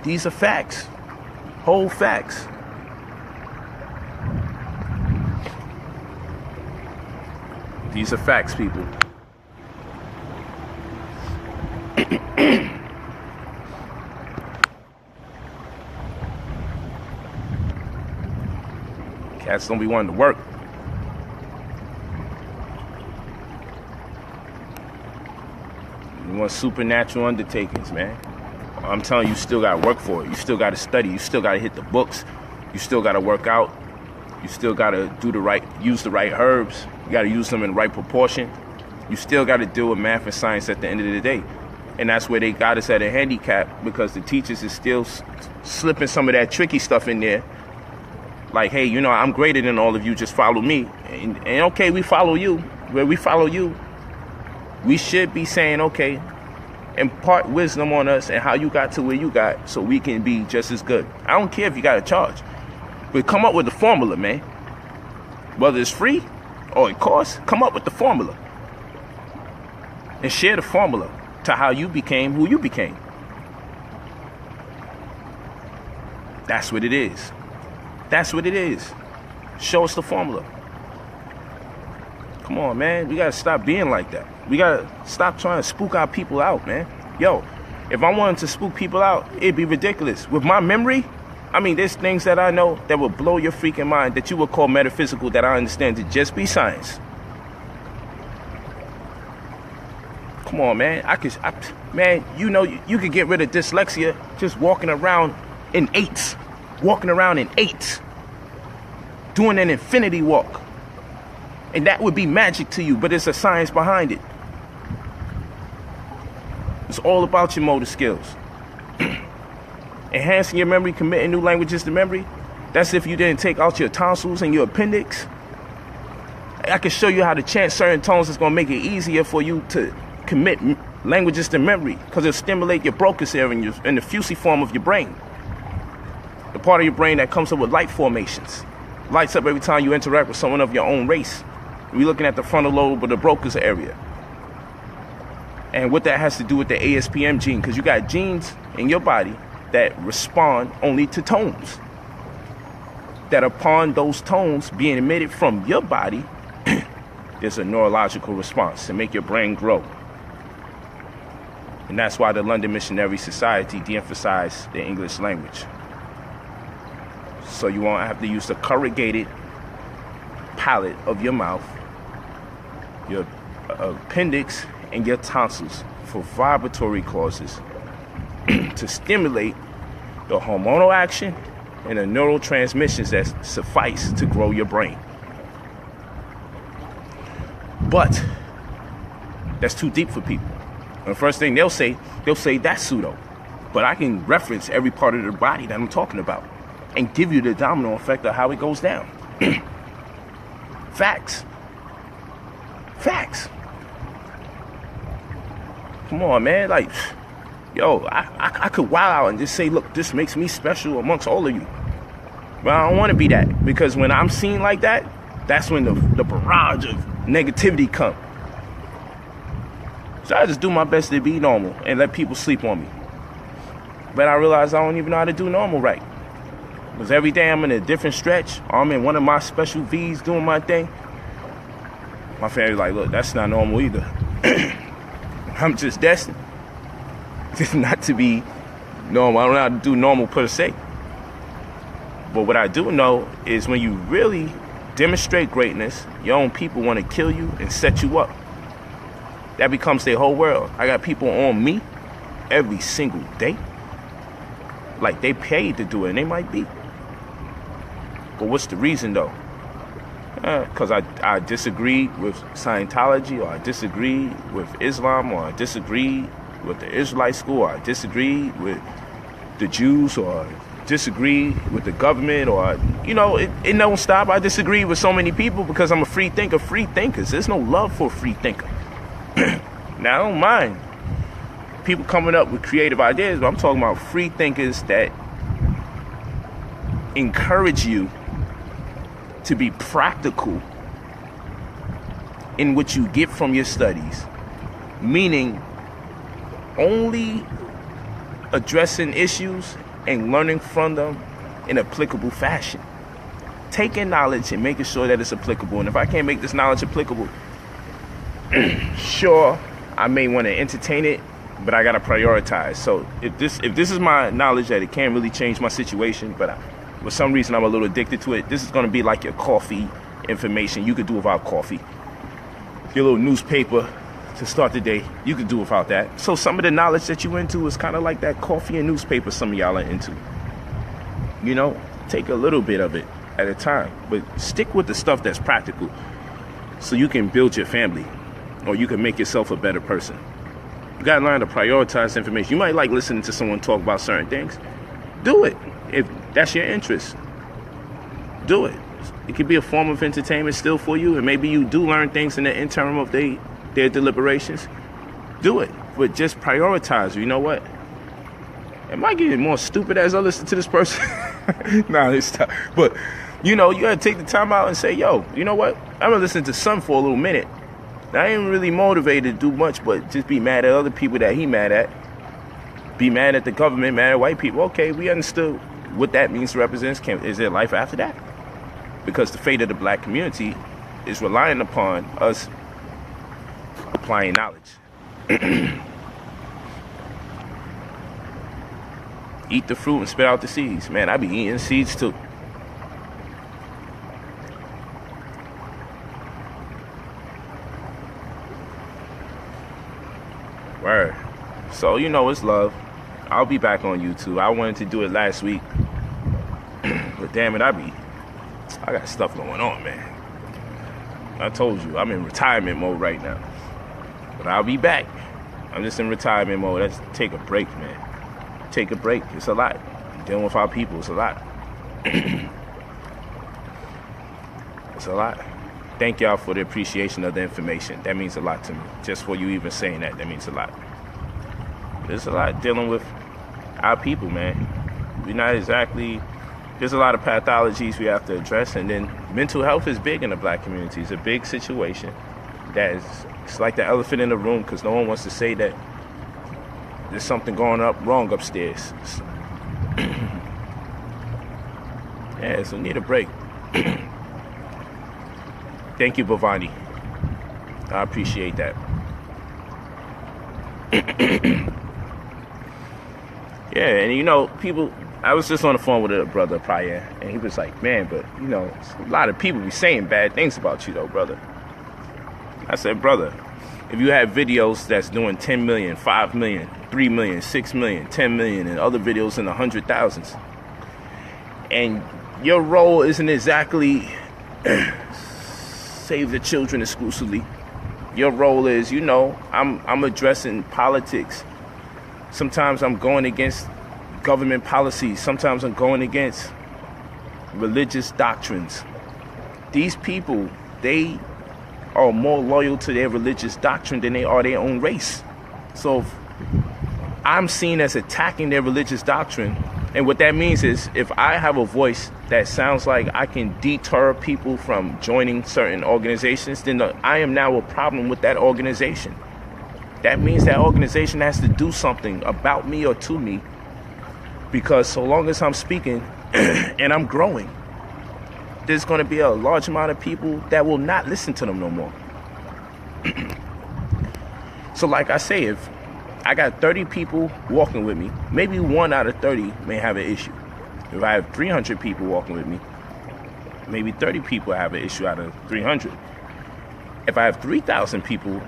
These are facts. Whole facts. These are facts, people. Cats don't be wanting to work. You want supernatural undertakings, man. I'm telling you, still got to work for it. You still got to study. You still got to hit the books. You still got to work out. You still got to use the right herbs. You got to use them in the right proportion. You still got to deal with math and science at the end of the day. And that's where they got us at a handicap, because the teachers is still slipping some of that tricky stuff in there. Like, hey, you know, I'm greater than all of you. Just follow me. And okay, we follow you. Where we follow you, we should be saying, okay, impart wisdom on us and how you got to where you got so we can be just as good. I don't care if you got to charge. But come up with the formula, man. Whether it's free or it costs, come up with the formula. And share the formula to how you became who you became. That's what it is. That's what it is. Show us the formula. Come on, man. We got to stop being like that. We got to stop trying to spook our people out, man. Yo, if I wanted to spook people out, it'd be ridiculous. With my memory, I mean, there's things that I know that will blow your freaking mind that you would call metaphysical that I understand to just be science. Come on, man. Man, you know, you could get rid of dyslexia just walking around in eights. Walking around in eights. Doing an infinity walk. And that would be magic to you, but it's a science behind it. It's all about your motor skills. Enhancing your memory, committing new languages to memory. That's if you didn't take out your tonsils and your appendix. I can show you how to chant certain tones that's going to make it easier for you to commit languages to memory, because it'll stimulate your Broca's area in the fusiform of your brain. The part of your brain that comes up with light formations. Lights up every time you interact with someone of your own race. We're looking at the frontal lobe of the Broca's area. And what that has to do with the ASPM gene, because you got genes in your body that respond only to tones. That upon those tones being emitted from your body, there's a neurological response to make your brain grow. And that's why the London Missionary Society de-emphasized the English language. So you won't have to use the corrugated palate of your mouth, your appendix, and your tonsils for vibratory causes to stimulate the hormonal action and the neurotransmissions that suffice to grow your brain. But that's too deep for people. And the first thing they'll say that's pseudo. But I can reference every part of the body that I'm talking about and give you the domino effect of how it goes down. Facts. Facts. Come on, man. Like, yo, I could wow out and just say, look, this makes me special amongst all of you. But I don't want to be that, because when I'm seen like that, that's when the barrage of negativity comes. So I just do my best to be normal and let people sleep on me. But I realize I don't even know how to do normal right. Because every day I'm in a different stretch, or I'm in one of my special V's doing my thing. My family's like, look, that's not normal either. I'm just destined not to be normal. I don't know how to do normal per se. But what I do know is when you really demonstrate greatness, your own people want to kill you and set you up. That becomes their whole world. I got people on me every single day. Like they paid to do it, and they might be. But what's the reason though? Because I disagree with Scientology, or I disagree with Islam, or I disagree with the Israelite school, or I disagree with the Jews, or disagree with the government, or, you know, it don't stop. I disagree with so many people because I'm a free thinker. Free thinkers, there's no love for a free thinker. Now, I don't mind people coming up with creative ideas, but I'm talking about free thinkers that encourage you to be practical in what you get from your studies, meaning only addressing issues and learning from them in applicable fashion. Taking knowledge and making sure that it's applicable. And if I can't make this knowledge applicable, sure, I may want to entertain it, but I gotta prioritize. So if this is my knowledge that it can't really change my situation, but for some reason I'm a little addicted to it, this is gonna be like your coffee information. You could do without coffee. Your little newspaper to start the day, you could do without that. So some of the knowledge that you into is kind of like that coffee and newspaper some of y'all are into. You know, take a little bit of it at a time, but stick with the stuff that's practical so you can build your family, or you can make yourself a better person. You gotta learn to prioritize information. You might like listening to someone talk about certain things. Do it. If that's your interest, do it. It could be a form of entertainment still for you, and maybe you do learn things in the interim of their deliberations. Do it, but just prioritize. You know what? Am I getting more stupid as I listen to this person? Nah, it's tough. But, you know, you gotta take the time out and say, yo, you know what? I'm gonna listen to some for a little minute. I ain't really motivated to do much, but just be mad at other people that he mad at. Be mad at the government, mad at white people. Okay, we understood what that means to represent. Is there life after that? Because the fate of the black community is relying upon us applying knowledge. Eat the fruit and spit out the seeds. Man, I be eating seeds too. Word. So, you know, it's love. I'll be back on YouTube. I wanted to do it last week. But damn it, I got stuff going on, man. I told you, I'm in retirement mode right now. But I'll be back. I'm just in retirement mode. Let's take a break, man. Take a break. It's a lot. Dealing with our people is a lot. It's a lot. Thank y'all for the appreciation of the information. That means a lot to me. Just for you even saying that means a lot. There's a lot dealing with our people, man. We're not exactly... There's a lot of pathologies we have to address, and then mental health is big in the black community. It's a big situation. It's like the elephant in the room, because no one wants to say that there's something going wrong upstairs. Yeah, so need a break. Thank you, Bhavani. I appreciate that. Yeah, and you know, people, I was just on the phone with a brother prior, and he was like, man, but you know, a lot of people be saying bad things about you though, brother. I said, brother, if you have videos that's doing 10 million, 5 million, 3 million, 6 million, 10 million, and other videos in the 100,000s, and your role isn't exactly save the children exclusively. Your role is, you know, I'm addressing politics. Sometimes I'm going against government policies. Sometimes I'm going against religious doctrines. These people, they are more loyal to their religious doctrine than they are their own race. So if I'm seen as attacking their religious doctrine, and what that means is if I have a voice that sounds like I can deter people from joining certain organizations, then I am now a problem with that organization. That means that organization has to do something about me or to me, because so long as I'm speaking and I'm growing, there's going to be a large amount of people that will not listen to them no more. So like I say, if I got 30 people walking with me, maybe 1 out of 30 may have an issue. If I have 300 people walking with me, maybe 30 people have an issue out of 300. If I have 3,000 people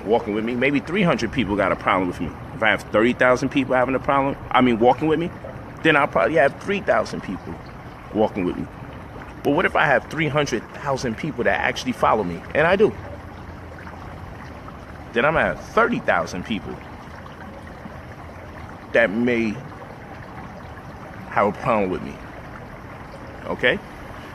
walking with me, maybe 300 people got a problem with me. If I have 30,000 people having a problem, walking with me, then I'll probably have 3,000 people walking with me. But what if I have 300,000 people that actually follow me? And I do. Then I'm gonna have 30,000 people that may have a problem with me. Okay?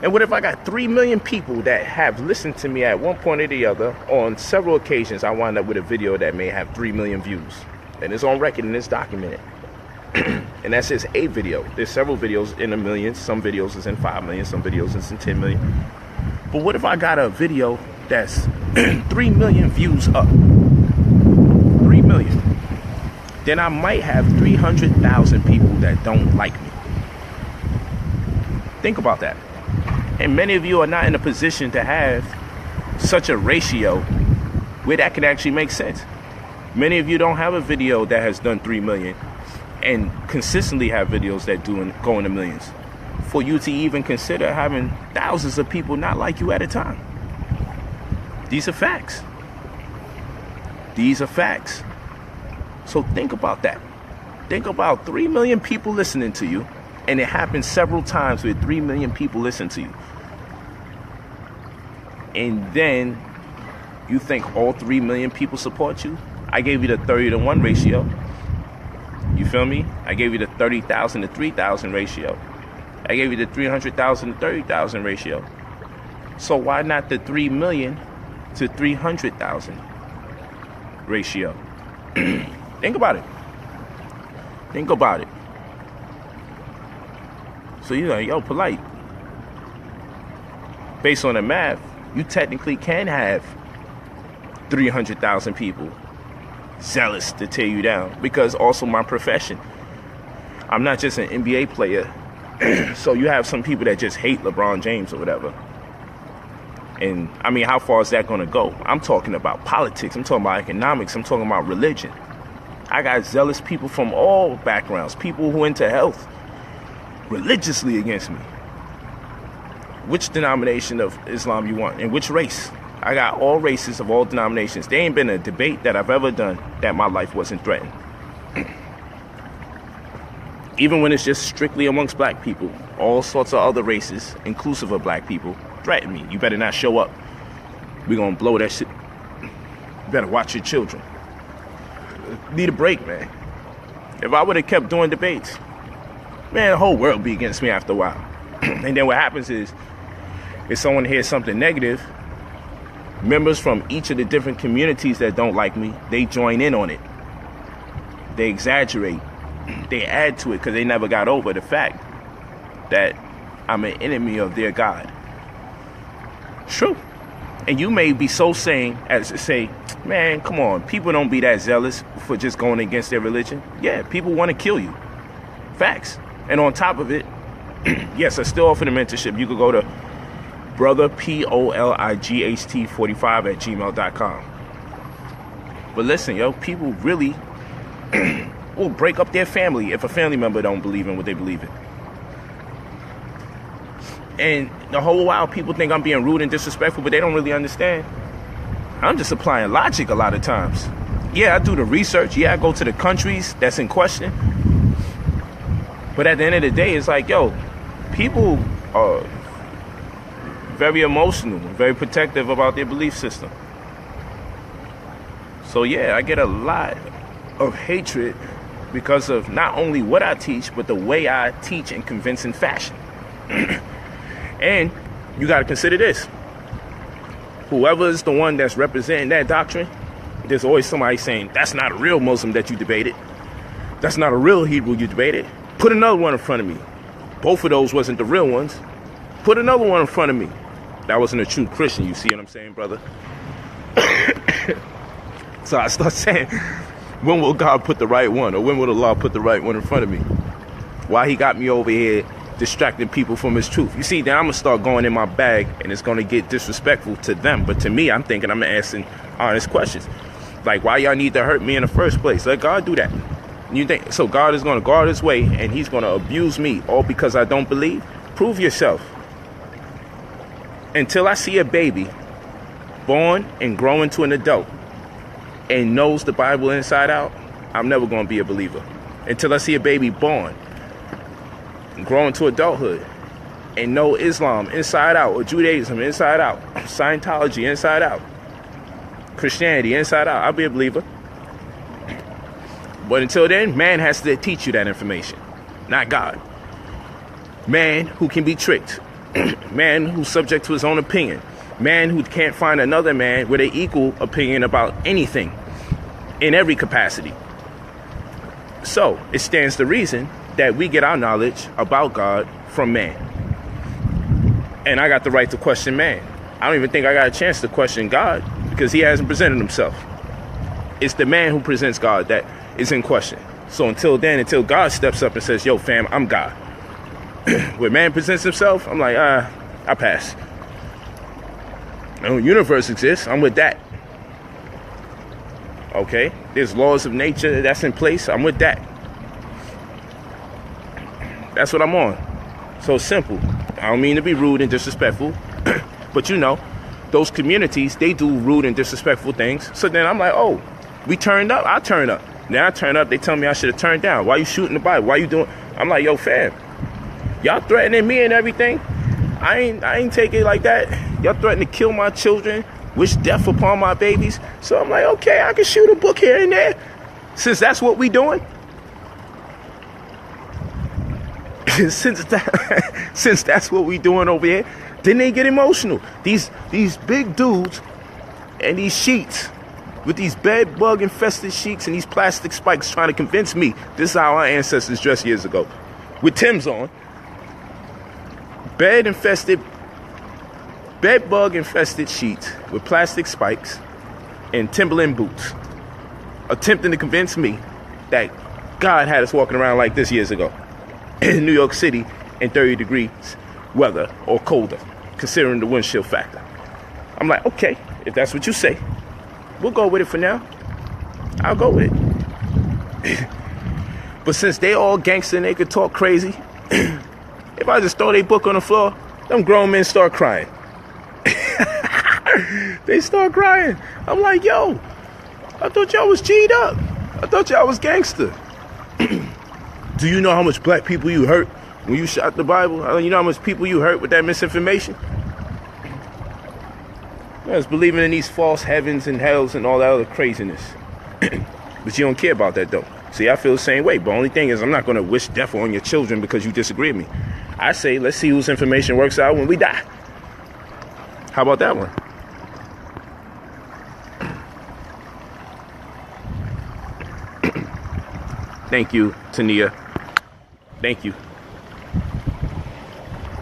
And what if I got 3 million people that have listened to me at one point or the other? On several occasions, I wind up with a video that may have 3 million views. And it's on record and it's documented. And that's just a video. There's several videos in the millions. Some videos is in 5 million. Some videos is in 10 million. But what if I got a video that's 3 million views up? 3 million. Then I might have 300,000 people that don't like me. Think about that. And many of you are not in a position to have such a ratio where that can actually make sense. Many of you don't have a video that has done 3 million and consistently have videos that go into millions for you to even consider having thousands of people not like you at a time. These are facts. These are facts. So think about that. Think about 3 million people listening to you, and it happens several times where 3 million people listen to you. And then you think all 3 million people support you? I gave you the 30-to-1 ratio. You feel me? I gave you the 30,000 to 3,000 ratio. I gave you the 300,000 to 30,000 ratio. So why not the 3 million to 300,000 ratio? Think about it. Think about it. So you're like, yo, Polite. Based on the math, you technically can have 300,000 people zealous to tear you down, because also my profession, I'm not just an NBA player. So you have some people that just hate LeBron James or whatever. And I mean, how far is that going to go? I'm talking about politics. I'm talking about economics. I'm talking about religion. I got zealous people from all backgrounds, people who into health, religiously against me. Which denomination of Islam you want, and which race? I got all races of all denominations. There ain't been a debate that I've ever done that my life wasn't threatened. Even when it's just strictly amongst black people, all sorts of other races, inclusive of black people, threaten me. You better not show up. We're gonna blow that shit. You better watch your children. Need a break, man. If I would have kept doing debates, man, the whole world be against me after a while. And then what happens is, if someone hears something negative, members from each of the different communities that don't like me, they join in on it. They exaggerate. They add to it because they never got over the fact that I'm an enemy of their God. True. And you may be so sane as to say, man, come on, people don't be that zealous for just going against their religion. Yeah, people want to kill you. Facts. And on top of it, yes, I still offer the mentorship. You could go to brother, POLIGHT45@gmail.com. But listen, yo, people really will break up their family if a family member don't believe in what they believe in. And the whole while people think I'm being rude and disrespectful, but they don't really understand. I'm just applying logic a lot of times. Yeah, I do the research. Yeah, I go to the countries that's in question. But at the end of the day, it's like, yo, people are very emotional, very protective about their belief system. So yeah, I get a lot of hatred because of not only what I teach, but the way I teach in convincing fashion. And you got to consider this. Whoever is the one that's representing that doctrine, there's always somebody saying, that's not a real Muslim that you debated. That's not a real Hebrew you debated. Put another one in front of me. Both of those wasn't the real ones. Put another one in front of me. That wasn't a true Christian. You see what I'm saying, brother? So I start saying, when will God put the right one? Or when will Allah put the right one in front of me? Why he got me over here distracting people from his truth? You see, then I'm going to start going in my bag and it's going to get disrespectful to them. But to me, I'm thinking I'm asking honest questions. Like, why y'all need to hurt me in the first place? Let God do that. You think so? God is going to guard his way and he's going to abuse me all because I don't believe? Prove yourself. Until I see a baby born and grow into an adult and knows the Bible inside out, I'm never going to be a believer. Until I see a baby born and grow into adulthood and know Islam inside out, or Judaism inside out, Scientology inside out, Christianity inside out, I'll be a believer. But until then, man has to teach you that information, not God. Man who can be tricked. Man who's subject to his own opinion. Man who can't find another man with an equal opinion about anything in every capacity. So it stands to reason that we get our knowledge about God from man. And I got the right to question man. I don't even think I got a chance to question God because he hasn't presented himself. It's the man who presents God that is in question. So until then, until God steps up and says, yo, fam, I'm God. When man presents himself, I'm like, I pass. No, universe exists. I'm with that. Okay, there's laws of nature that's in place. I'm with that. That's what I'm on. So simple. I don't mean to be rude and disrespectful, but you know, those communities, they do rude and disrespectful things. So then I'm like, oh, we turned up. I turn up. Now I turn up. They tell me I should have turned down. Why you shooting the Bible? Why you doing? I'm like, yo, fam, y'all threatening me and everything. I ain't take it like that. Y'all threatening to kill my children, wish death upon my babies. So I'm like, okay, I can shoot a book here and there. Since that's what we doing. since that's what we doing over here, then they get emotional. These big dudes and these sheets with these bed bug infested sheets and these plastic spikes trying to convince me this is how our ancestors dressed years ago. With Tim's on. Bed bug infested sheets with plastic spikes and Timberland boots, attempting to convince me that God had us walking around like this years ago in New York City in 30 degrees weather or colder, considering the wind chill factor. I'm like, okay, if that's what you say, we'll go with it for now. I'll go with it. But since they all gangster and they could talk crazy, if I just throw their book on the floor, them grown men start crying. They start crying. I'm like, yo, I thought y'all was G'd up. I thought y'all was gangster. Do you know how much black people you hurt when you shot the Bible? You know how much people you hurt with that misinformation? I was believing in these false heavens and hells and all that other craziness. But you don't care about that, though. See, I feel the same way. But only thing is, I'm not going to wish death on your children because you disagree with me. I say, let's see whose information works out when we die. How about that one? Thank you, Tania. Thank you.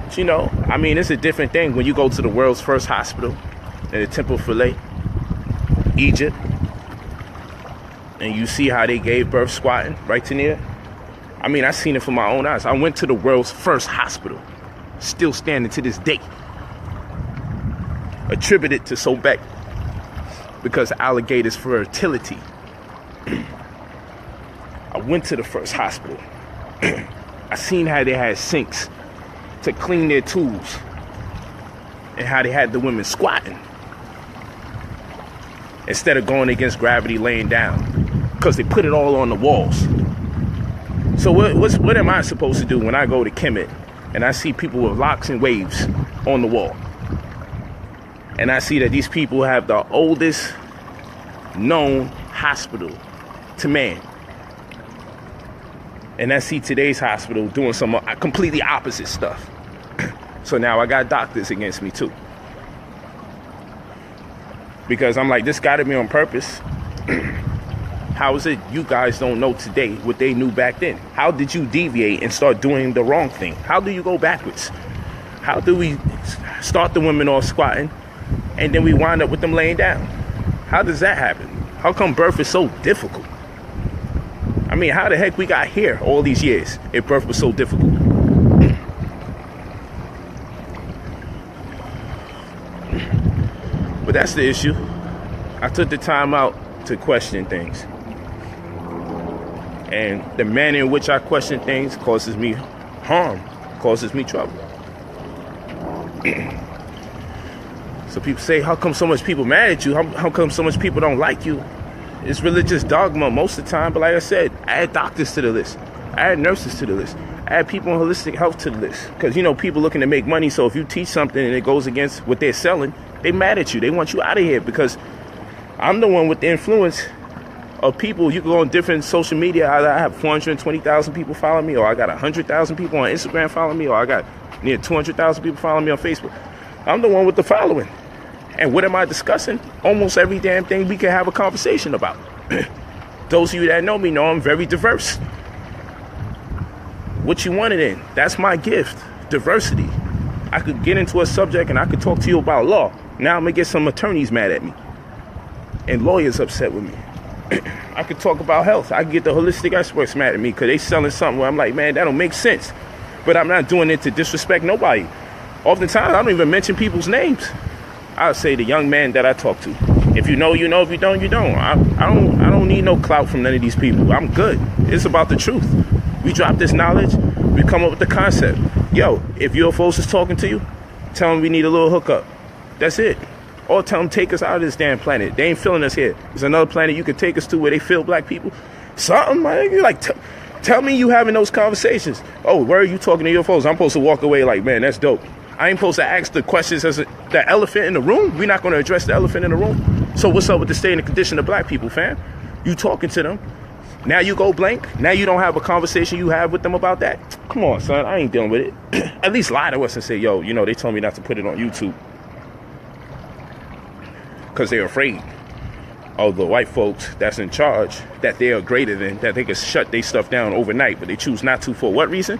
But you know, I mean, it's a different thing when you go to the world's first hospital in the Temple Philae, Egypt, and you see how they gave birth squatting, right, Tania? I mean, I seen it from my own eyes. I went to the world's first hospital, still standing to this day, attributed to Sobek because alligators' fertility. I went to the first hospital. I seen how they had sinks to clean their tools and how they had the women squatting instead of going against gravity laying down because they put it all on the walls. So what am I supposed to do when I go to Kemet and I see people with locks and waves on the wall? And I see that these people have the oldest known hospital to man. And I see today's hospital doing some completely opposite stuff. So now I got doctors against me too. Because I'm like, this gotta be on purpose. How is it you guys don't know today what they knew back then? How did you deviate and start doing the wrong thing? How do you go backwards? How do we start the women off squatting and then we wind up with them laying down? How does that happen? How come birth is so difficult? I mean, how the heck we got here all these years if birth was so difficult? But that's the issue. I took the time out to question things. And the manner in which I question things causes me harm, causes me trouble. So people say, how come so much people mad at you? How come so much people don't like you? It's religious dogma most of the time, but like I said, I add doctors to the list. I add nurses to the list. I add people in holistic health to the list. Because, you know, people looking to make money, so if you teach something and it goes against what they're selling, they mad at you. They want you out of here because I'm the one with the influence of people. You can go on different social media. I have 420,000 people following me, or I got 100,000 people on Instagram following me, or I got near 200,000 people following me on Facebook. I'm the one with the following. And what am I discussing? Almost every damn thing we can have a conversation about. Those of you that know me know I'm very diverse. What you want it in? That's my gift. Diversity. I could get into a subject and I could talk to you about law. Now I'm going to get some attorneys mad at me. And lawyers upset with me. I could talk about health. I could get the holistic experts mad at me because they selling something where I'm like, man, that don't make sense. But I'm not doing it to disrespect nobody. Oftentimes, I don't even mention people's names. I'll say the young man that I talk to. If you know, you know. If you don't, you don't. I don't need no clout from none of these people. I'm good. It's about the truth. We drop this knowledge. We come up with the concept. Yo, if UFOs is talking to you, tell them we need a little hookup. That's it. Or tell them take us out of this damn planet. They ain't feeling us here. There's another planet you could take us to where they feel black people. Something, man. You're like, tell me you having those conversations. Oh, where are you talking to UFOs? I'm supposed to walk away like, man, that's dope. I ain't supposed to ask the questions as the elephant in the room. We're not going to address the elephant in the room. So what's up with the state and the condition of black people, fam? You talking to them. Now you go blank. Now you don't have a conversation you have with them about that. Come on, son. I ain't dealing with it. At least lie to us and say, yo, you know, they told me not to put it on YouTube. Because they're afraid of the white folks that's in charge, that they are greater than, that they can shut their stuff down overnight, but they choose not to for what reason?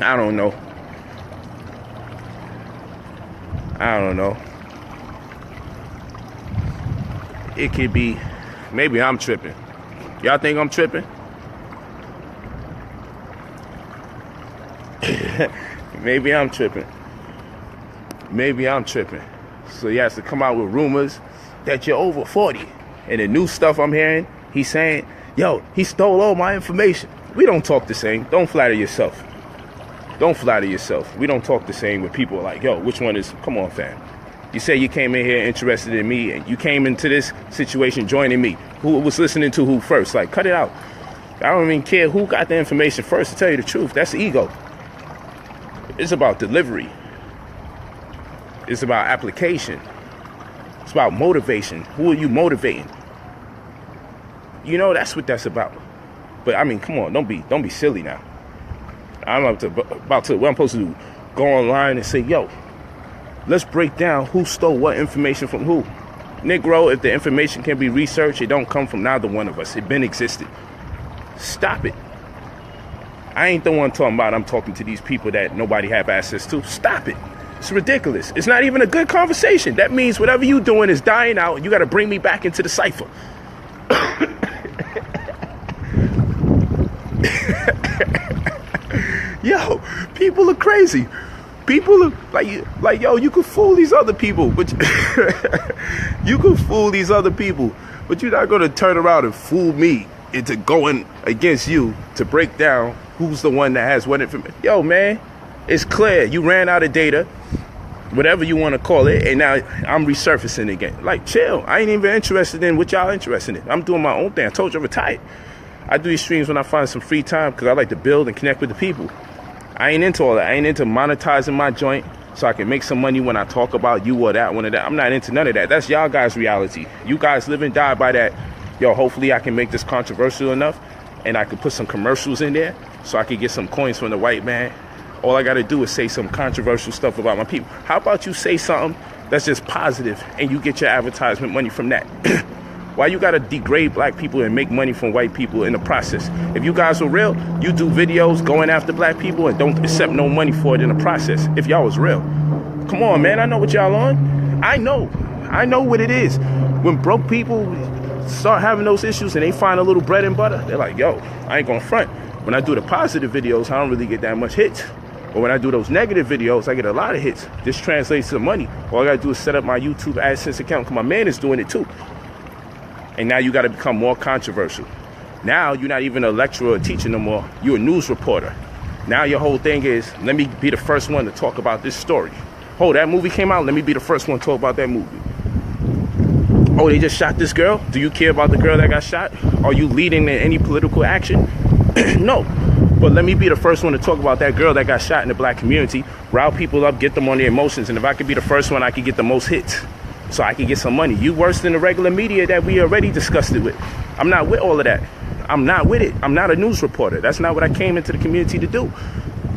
I don't know. I don't know. It could be, maybe I'm tripping. Y'all think I'm tripping? Maybe I'm tripping. Maybe I'm tripping. So he has to come out with rumors that you're over 40. And the new stuff I'm hearing, he's saying, yo, he stole all my information. We don't talk the same. Don't flatter yourself. Don't flatter yourself. We don't talk the same with people like, yo, which one is, come on, fam. You say you came in here interested in me, and you came into this situation joining me. Who was listening to who first? Like, cut it out. I don't even care who got the information first, to tell you the truth. That's ego. It's about delivery. It's about application. It's about motivation. Who are you motivating? You know, that's what that's about. But I mean, come on, don't be silly now. What I'm supposed to do, go online and say, yo, let's break down who stole what information from who. Negro, if the information can be researched, it don't come from neither one of us. It been existed. Stop it. I ain't the one talking about I'm talking to these people that nobody have access to. Stop it. It's ridiculous. It's not even a good conversation. That means whatever you doing is dying out, and you got to bring me back into the cipher. Yo, people are crazy. People are like, yo, you could fool these other people, but you could fool these other people, but you're not going to turn around and fool me into going against you to break down who's the one that has what information. Yo, man, it's clear. You ran out of data, whatever you want to call it, and now I'm resurfacing again. Like, chill. I ain't even interested in what y'all interested in. I'm doing my own thing. I told you I'm retired. I do these streams when I find some free time because I like to build and connect with the people. I ain't into all that. I ain't into monetizing my joint so I can make some money when I talk about you or that one or that. I'm not into none of that. That's y'all guys' reality. You guys live and die by that. Yo, hopefully I can make this controversial enough and I can put some commercials in there so I can get some coins from the white man. All I got to do is say some controversial stuff about my people. How about you say something that's just positive and you get your advertisement money from that? Why you gotta degrade black people and make money from white people in the process? If you guys were real, you do videos going after black people and don't accept no money for it in the process. If y'all was real. Come on, man, I know what y'all on. I know what it is. When broke people start having those issues and they find a little bread and butter, they're like, yo, I ain't gonna front. When I do the positive videos, I don't really get that much hits. But when I do those negative videos, I get a lot of hits. This translates to money. All I gotta do is set up my YouTube AdSense account because my man is doing it too. And now you got to become more controversial. Now you're not even a lecturer or teacher no more. You're a news reporter. Now your whole thing is, let me be the first one to talk about this story. Oh, that movie came out. Let me be the first one to talk about that movie. Oh, they just shot this girl. Do you care about the girl that got shot? Are you leading in any political action? No. But let me be the first one to talk about that girl that got shot in the black community, rile people up, get them on their emotions. And if I could be the first one, I could get the most hits. So I can get some money. You worse than the regular media that we already discussed it with. I'm not with all of that. I'm not with it. I'm not a news reporter. That's not what I came into the community to do.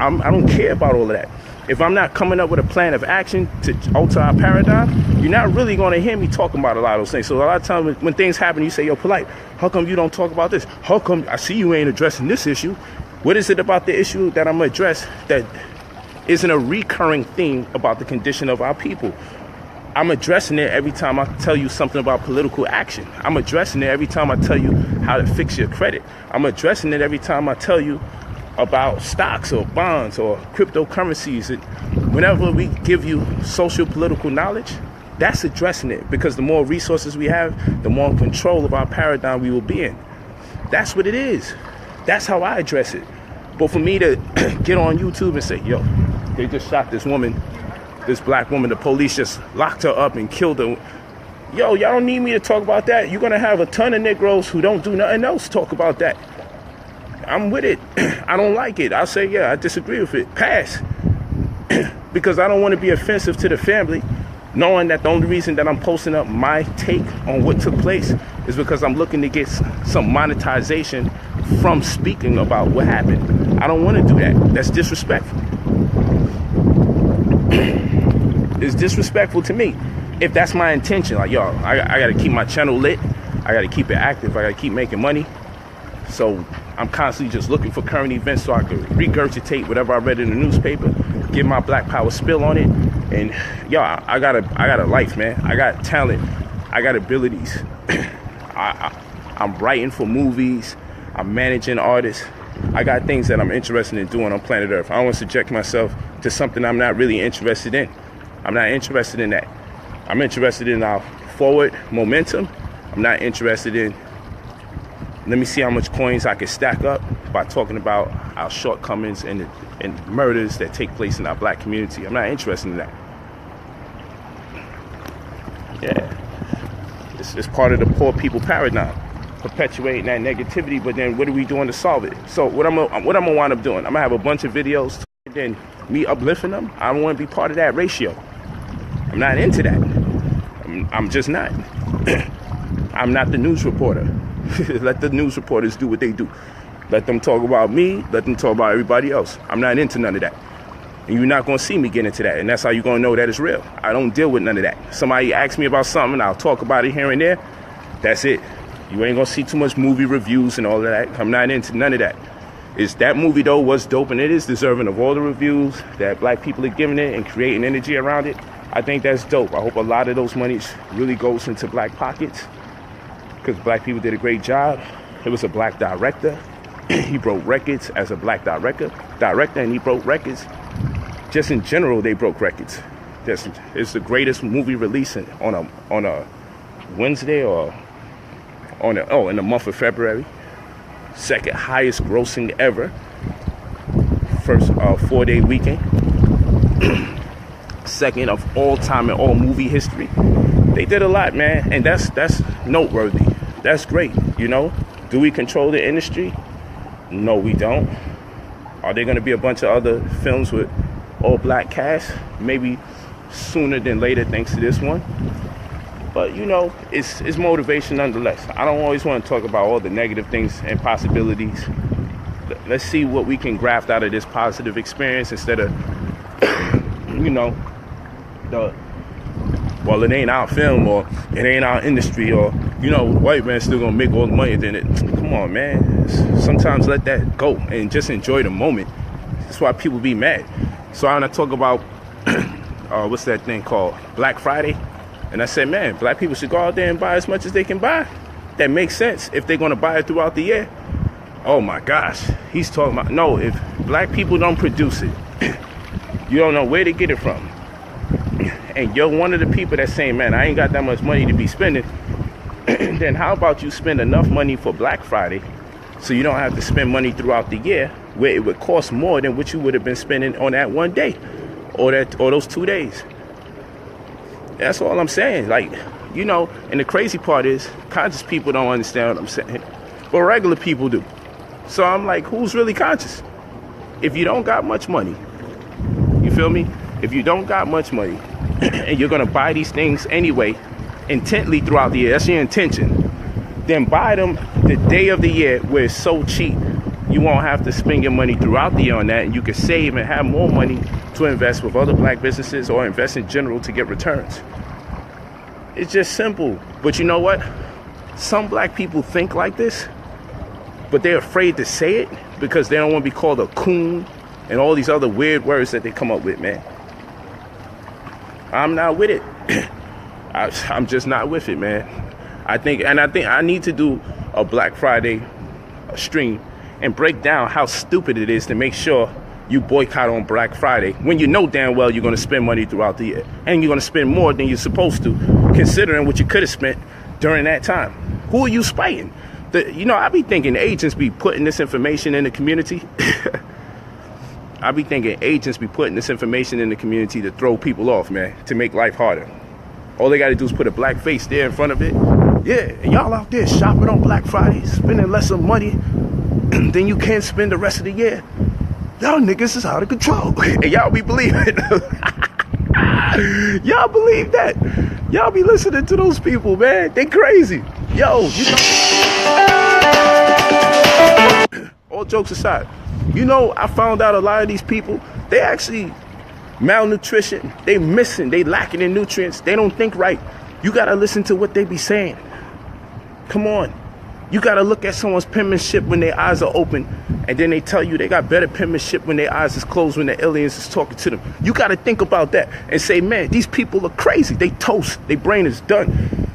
I don't care about all of that. If I'm not coming up with a plan of action to alter our paradigm, you're not really going to hear me talking about a lot of those things. So a lot of times when things happen, you say, yo, Polite, how come you don't talk about this? How come I see you ain't addressing this issue? What is it about the issue that I'm going to address that isn't a recurring theme about the condition of our people? I'm addressing it every time I tell you something about political action. I'm addressing it every time I tell you how to fix your credit. I'm addressing it every time I tell you about stocks or bonds or cryptocurrencies. And whenever we give you social political knowledge, that's addressing it, because the more resources we have, the more control of our paradigm we will be in. That's what it is. That's how I address it. But for me to get on YouTube and say, yo, they just shot this woman, this black woman, the police just locked her up and killed her. Yo, y'all don't need me to talk about that. You're going to have a ton of Negroes who don't do nothing else talk about that. I'm with it. I don't like it. I'll say, yeah, I disagree with it. Pass. Because I don't want to be offensive to the family, knowing that the only reason that I'm posting up my take on what took place is because I'm looking to get some monetization from speaking about what happened. I don't want to do that. That's disrespectful. It's disrespectful to me if that's my intention. Like, yo, I got to keep my channel lit. I got to keep it active. I got to keep making money. So I'm constantly just looking for current events so I can regurgitate whatever I read in the newspaper, give my Black Power spill on it. And yo, I got a life, man. I got talent. I got abilities. I'm writing for movies. I'm managing artists. I got things that I'm interested in doing on planet Earth. I don't want to subject myself to something I'm not really interested in. I'm not interested in that. I'm interested in our forward momentum. I'm not interested in, let me see how much coins I can stack up by talking about our shortcomings and murders that take place in our black community. I'm not interested in that. Yeah. It's part of the poor people paradigm, perpetuating that negativity, but then what are we doing to solve it? So what I'm gonna wind up doing, I'm gonna have a bunch of videos, then me uplifting them. I don't want to be part of that ratio. I'm not into that. I'm just not. I'm not the news reporter. Let the news reporters do what they do. Let them talk about me. Let them talk about everybody else. I'm not into none of that. And you're not going to see me get into that. And that's how you're going to know that it's real. I don't deal with none of that. Somebody asks me about something, I'll talk about it here and there. That's it. You ain't going to see too much movie reviews and all of that. I'm not into none of that. That movie, though, was dope, and it is deserving of all the reviews that black people are giving it and creating energy around it. I think that's dope. I hope a lot of those monies really goes into black pockets, because black people did a great job. It was a black director. He broke records as a black director, and he broke records. Just in general, they broke records. It's the greatest movie release on a Wednesday or in the month of February. Second highest grossing ever. First 4-day weekend. Second of all time in all movie history. They did a lot, man, and that's noteworthy. That's great, you know. Do we control the industry? No, we don't. Are there going to be a bunch of other films with all black cast? Maybe sooner than later, thanks to this one. But, you know, it's motivation nonetheless. I don't always want to talk about all the negative things and possibilities. Let's see what we can graft out of this positive experience instead of, you know, well, it ain't our film, or it ain't our industry, or, you know, white man still gonna make all the money. Then come on, man. Sometimes let that go and just enjoy the moment. That's why people be mad. So when I talk about, what's that thing called? Black Friday. And I said, man, black people should go out there and buy as much as they can buy. That makes sense if they're gonna buy it throughout the year. Oh my gosh. He's talking about, no, if black people don't produce it, you don't know where to get it from. And you're one of the people that's saying, man, I ain't got that much money to be spending. Then how about you spend enough money for Black Friday so you don't have to spend money throughout the year where it would cost more than what you would have been spending on that one day or those 2 days. That's all I'm saying. Like, you know, and the crazy part is conscious people don't understand what I'm saying, but regular people do. So I'm like, who's really conscious? If you don't got much money, you feel me? If you don't got much money and you're going to buy these things anyway, intently throughout the year, that's your intention, then buy them the day of the year where it's so cheap you won't have to spend your money throughout the year on that, and you can save and have more money to invest with other black businesses or invest in general to get returns. It's just simple. But you know what? Some black people think like this, but they're afraid to say it because they don't want to be called a coon and all these other weird words that they come up with, man. I'm not with it. I'm just not with it, man. I think I need to do a Black Friday stream and break down how stupid it is to make sure you boycott on Black Friday when you know damn well you're going to spend money throughout the year, and you're going to spend more than you're supposed to, considering what you could have spent during that time. Who are you spiting? I be thinking agents be putting this information in the community. I be thinking agents be putting this information in the community to throw people off, man, to make life harder. All they got to do is put a black face there in front of it. Yeah, and y'all out there shopping on Black Friday, spending less of money than you can spend the rest of the year. Y'all niggas is out of control. And y'all be believing it. Y'all believe that. Y'all be listening to those people, man. They crazy. Yo, you know. All jokes aside, you know, I found out a lot of these people, they actually malnutrition. They missing. They lacking in nutrients. They don't think right. You got to listen to what they be saying. Come on. You got to look at someone's penmanship when their eyes are open, and then they tell you they got better penmanship when their eyes is closed when the aliens is talking to them. You got to think about that and say, man, these people are crazy. They toast. Their brain is done.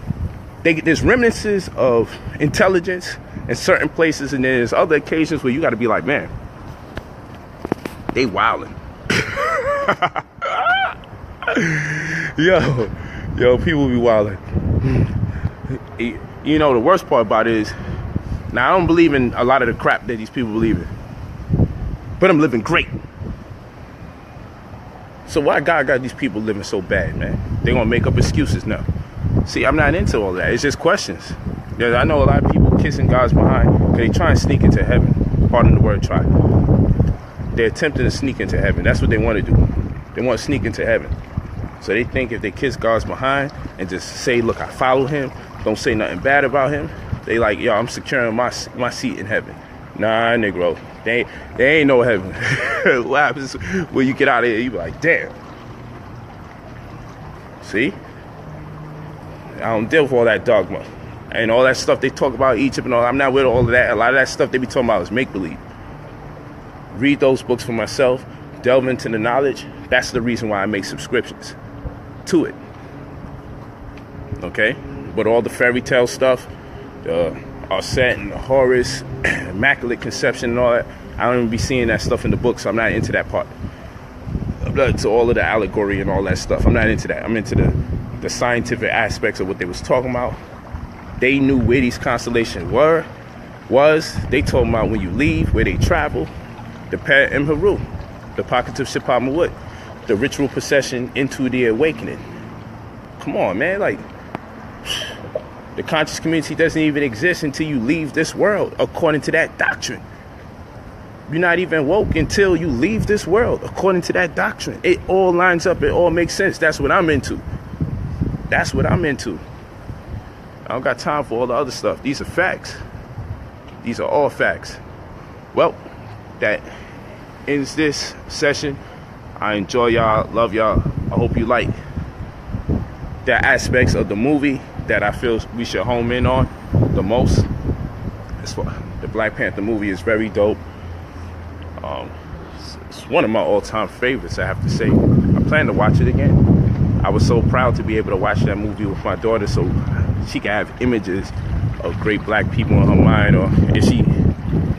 There's remnants of intelligence in certain places, and there's other occasions where you got to be like, man, they wildin'. Yo, people be wildin'. You know, the worst part about it is, now I don't believe in a lot of the crap that these people believe in, but I'm living great. So why God got these people living so bad, man? They gonna make up excuses now. See, I'm not into all that. It's just questions. I know a lot of people kissing God's behind because they try and sneak into heaven. Pardon the word, try. They're attempting to sneak into heaven. That's what they want to do. They want to sneak into heaven. So they think if they kiss God's behind and just say, look, I follow him, don't say nothing bad about him, They like, yo, I'm securing my seat in heaven. Nah, Negro, they ain't no heaven. What happens when you get out of here? You be like, damn. See? I don't deal with all that dogma and all that stuff they talk about Egypt and all. I'm not with all of that. A lot of that stuff they be talking about is make-believe. Read those books for myself. Delve into the knowledge. That's the reason why I make subscriptions to it. Okay? But all the fairy tale stuff, the Arset and the Horus, Immaculate Conception and all that, I don't even be seeing that stuff in the books, so I'm not into that part. To all of the allegory and all that stuff. I'm not into that. I'm into the scientific aspects of what they was talking about. They knew where these constellations was. They told them about when you leave, where they travel, the Per Imheru, the pocket of Shipamawut, the ritual procession into the awakening. Come on, man. Like, the conscious community doesn't even exist until you leave this world, according to that doctrine. You're not even woke until you leave this world, according to that doctrine. It all lines up. It all makes sense. That's what I'm into. That's what I'm into. I don't got time for all the other stuff. These are facts. These are all facts. Well, that ends this session. I enjoy y'all. Love y'all. I hope you like the aspects of the movie that I feel we should home in on the most. The Black Panther movie is very dope. It's one of my all-time favorites, I have to say. I plan to watch it again. I was so proud to be able to watch that movie with my daughter so she can have images of great black people in her mind, or if she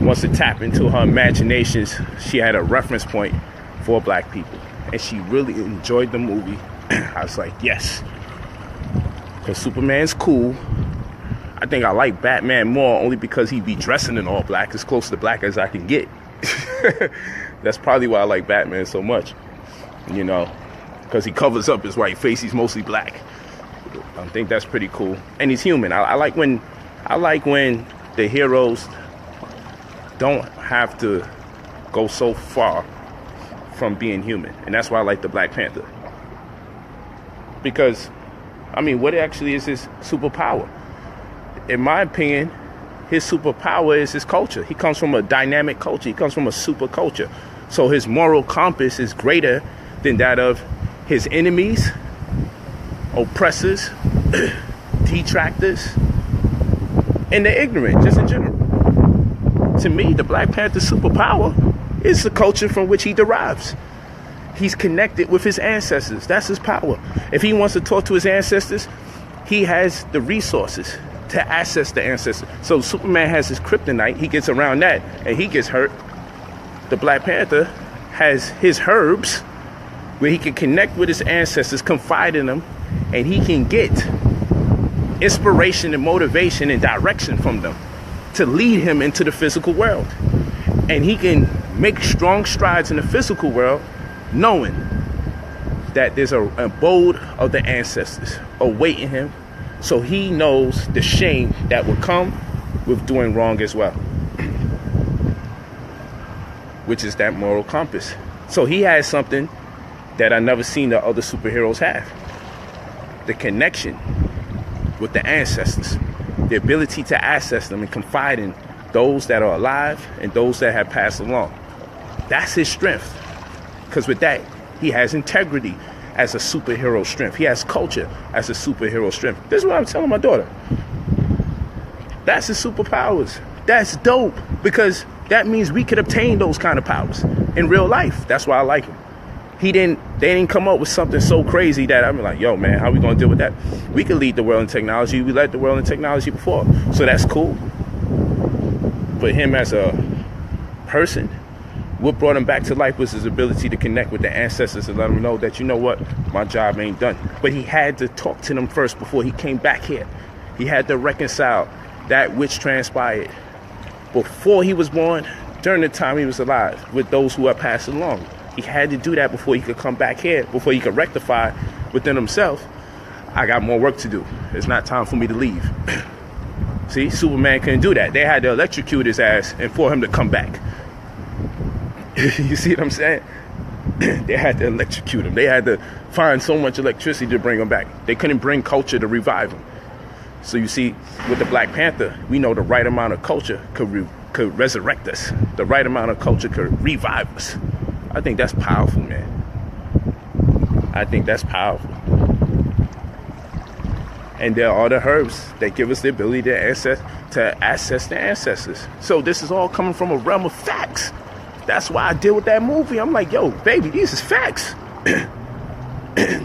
wants to tap into her imaginations, she had a reference point for black people. And she really enjoyed the movie. I was like, yes. Because Superman's cool. I think I like Batman more only because he be dressing in all black, as close to black as I can get. That's probably why I like Batman so much, you know, because he covers up his white face. He's mostly black. I think that's pretty cool, and he's human. I like when the heroes don't have to go so far from being human, and that's why I like the Black Panther. Because, I mean, what actually is his superpower? In my opinion, his superpower is his culture. He comes from a dynamic culture. He comes from a super culture. So his moral compass is greater than that of his enemies, oppressors, detractors, and the ignorant, just in general. To me, the Black Panther superpower is the culture from which he derives. He's connected with his ancestors. That's his power. If he wants to talk to his ancestors, he has the resources to access the ancestors. So Superman has his kryptonite. He gets around that and he gets hurt. The Black Panther has his herbs where he can connect with his ancestors, confide in them, and he can get inspiration and motivation and direction from them to lead him into the physical world. And he can make strong strides in the physical world knowing that there's an abode of the ancestors awaiting him. So he knows the shame that will come with doing wrong as well, which is that moral compass. So he has something that I never seen the other superheroes have. The connection with the ancestors, the ability to access them and confide in those that are alive and those that have passed along. That's his strength. Because with that, he has integrity as a superhero strength. He has culture as a superhero strength. This is what I'm telling my daughter. That's his superpowers. That's dope, because that means we could obtain those kind of powers in real life. That's why I like him. They didn't come up with something so crazy that I'm like, yo, man, how we going to deal with that? We can lead the world in technology. We led the world in technology before. So that's cool. But him as a person, what brought him back to life was his ability to connect with the ancestors and let them know that, you know what, my job ain't done. But he had to talk to them first before he came back here. He had to reconcile that which transpired before he was born, during the time he was alive, with those who are passed along. He had to do that before he could come back here, before he could rectify within himself. I got more work to do. It's not time for me to leave. See, Superman couldn't do that. They had to electrocute his ass and for him to come back. You see what I'm saying? They had to electrocute him. They had to find so much electricity to bring him back. They couldn't bring culture to revive him. So you see, with the Black Panther, we know the right amount of culture could resurrect us. The right amount of culture could revive us. I think that's powerful, man. I think that's powerful. And there are the herbs that give us the ability to access the ancestors. So this is all coming from a realm of facts. That's why I deal with that movie. I'm like, yo, baby, these is facts.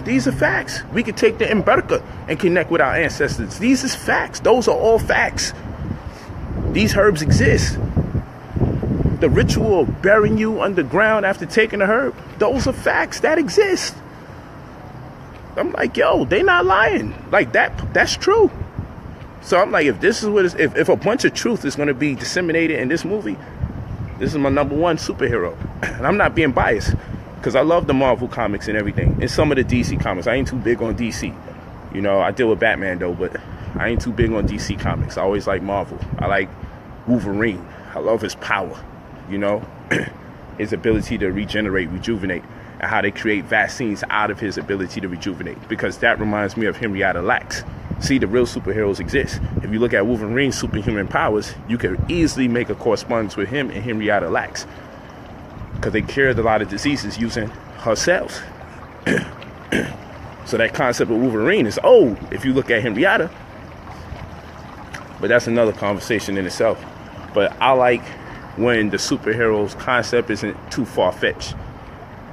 These are facts. We could take the Emberka and connect with our ancestors. These is facts. Those are all facts. These herbs exist. The ritual of burying you underground after taking a herb, those are facts that exist. I'm like, yo, they not lying. Like that's true. So I'm like, if this is what if a bunch of truth is going to be disseminated in this movie, this is my number one superhero. And I'm not being biased, because I love the Marvel comics and everything, and some of the DC comics. I ain't too big on DC. You know, I deal with Batman though, but I ain't too big on DC comics. I always like Marvel. I like Wolverine. I love his power, you know, his ability to regenerate, rejuvenate, and how they create vaccines out of his ability to rejuvenate, because that reminds me of Henrietta Lacks. See, the real superheroes exist. If you look at Wolverine's superhuman powers, you can easily make a correspondence with him and Henrietta Lacks, because they cured a lot of diseases using her cells. So that concept of Wolverine is old if you look at Henrietta. But that's another conversation in itself. But I like when the superhero's concept isn't too far-fetched,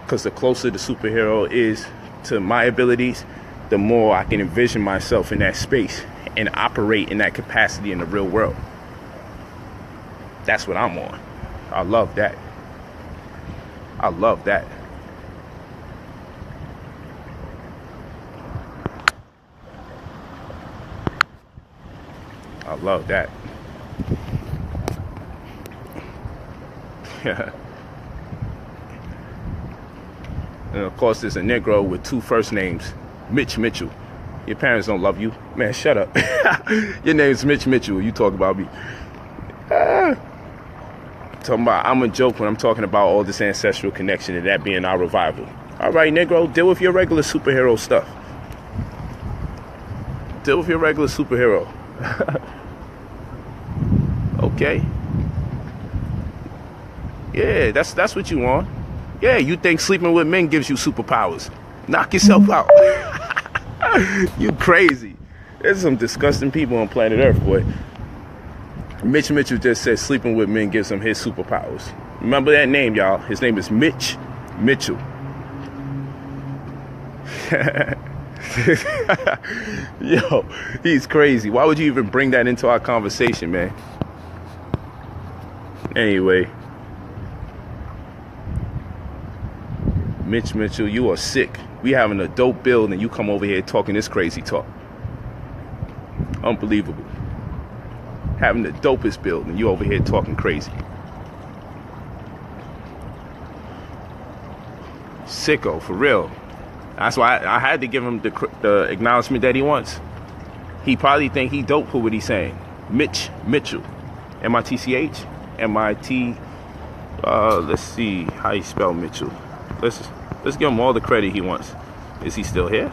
because the closer the superhero is to my abilities, the more I can envision myself in that space and operate in that capacity in the real world. That's what I'm on. I love that. I love that. I love that. And of course, there's a Negro with two first names, Mitch Mitchell. Your parents don't love you. Man, shut up. Your name's Mitch Mitchell. You talk about me. Talking about, I'm a joke when I'm talking about all this ancestral connection and that being our revival. All right, Negro, deal with your regular superhero stuff. Deal with your regular superhero. Okay. Yeah, that's what you want. Yeah, you think sleeping with men gives you superpowers. Knock yourself out. You crazy. There's some disgusting people on planet Earth, boy. Mitch Mitchell just said sleeping with men gives him his superpowers. Remember that name, y'all. His name is Mitch Mitchell. Yo, he's crazy. Why would you even bring that into our conversation, man? Anyway. Mitch Mitchell, you are sick. We having a dope build and you come over here talking this crazy talk. Unbelievable. Having the dopest build and you over here talking crazy. Sicko, for real. That's why I had to give him the acknowledgement that he wants. He probably think he dope for what he's saying. Mitch Mitchell. M-I-T-C-H? M-I-T... let's see how you spell Mitchell. Let's give him all the credit he wants. Is he still here?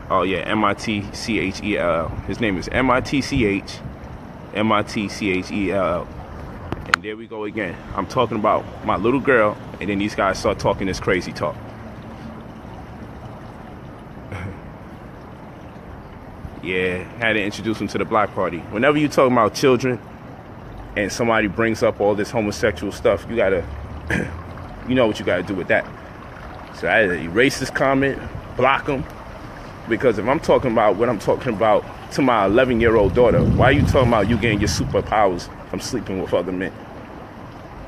Oh yeah, M-I-T-C-H-E-L-L. His name is M-I-T-C-H M-I-T-C-H-E-L-L. And there we go again. I'm talking about my little girl, and then these guys start talking this crazy talk. Yeah, had to introduce him to the block party. Whenever you talking about children and somebody brings up all this homosexual stuff, you gotta, you know what you gotta do with that. So I had to erase this comment, block them, because if I'm talking about what I'm talking about to my 11-year-old daughter, why are you talking about you getting your superpowers from sleeping with other men?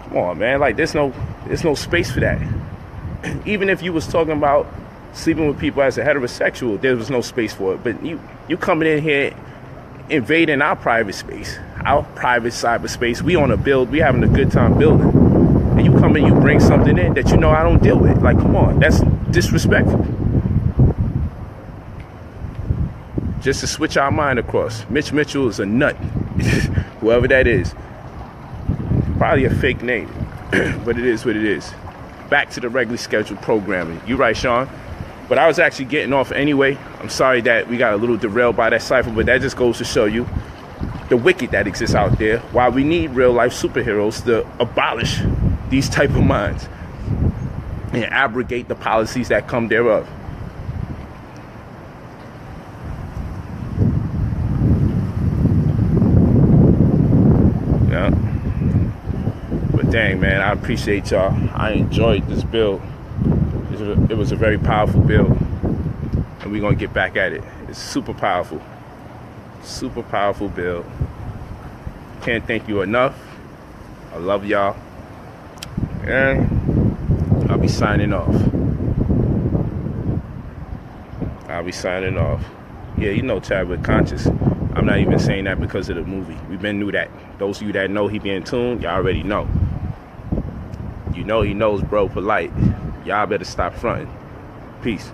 Come on, man. Like, there's no space for that. Even if you was talking about sleeping with people as a heterosexual, there was no space for it. But you coming in here invading our private space, our private cyberspace. We on a build. We having a good time building. And you come in, you bring something in that you know I don't deal with. Like, come on. That's disrespectful. Just to switch our mind across. Mitch Mitchell is a nut. Whoever that is. Probably a fake name. But it is what it is. Back to the regularly scheduled programming. You right, Sean? But I was actually getting off anyway. I'm sorry that we got a little derailed by that cipher, but that just goes to show you the wicked that exists out there. Why we need real life superheroes to abolish these type of minds and abrogate the policies that come thereof. Yeah. But dang, man, I appreciate y'all. I enjoyed this build. It was a very powerful build, and we're gonna get back at it. It's super powerful build. Can't thank you enough. I love y'all, and I'll be signing off. Yeah, you know Chadwick conscious. I'm not even saying that because of the movie. We been knew that. Those of you that know he be in tune, y'all already know. You know he knows, bro. Polite. Y'all better stop fronting. Peace.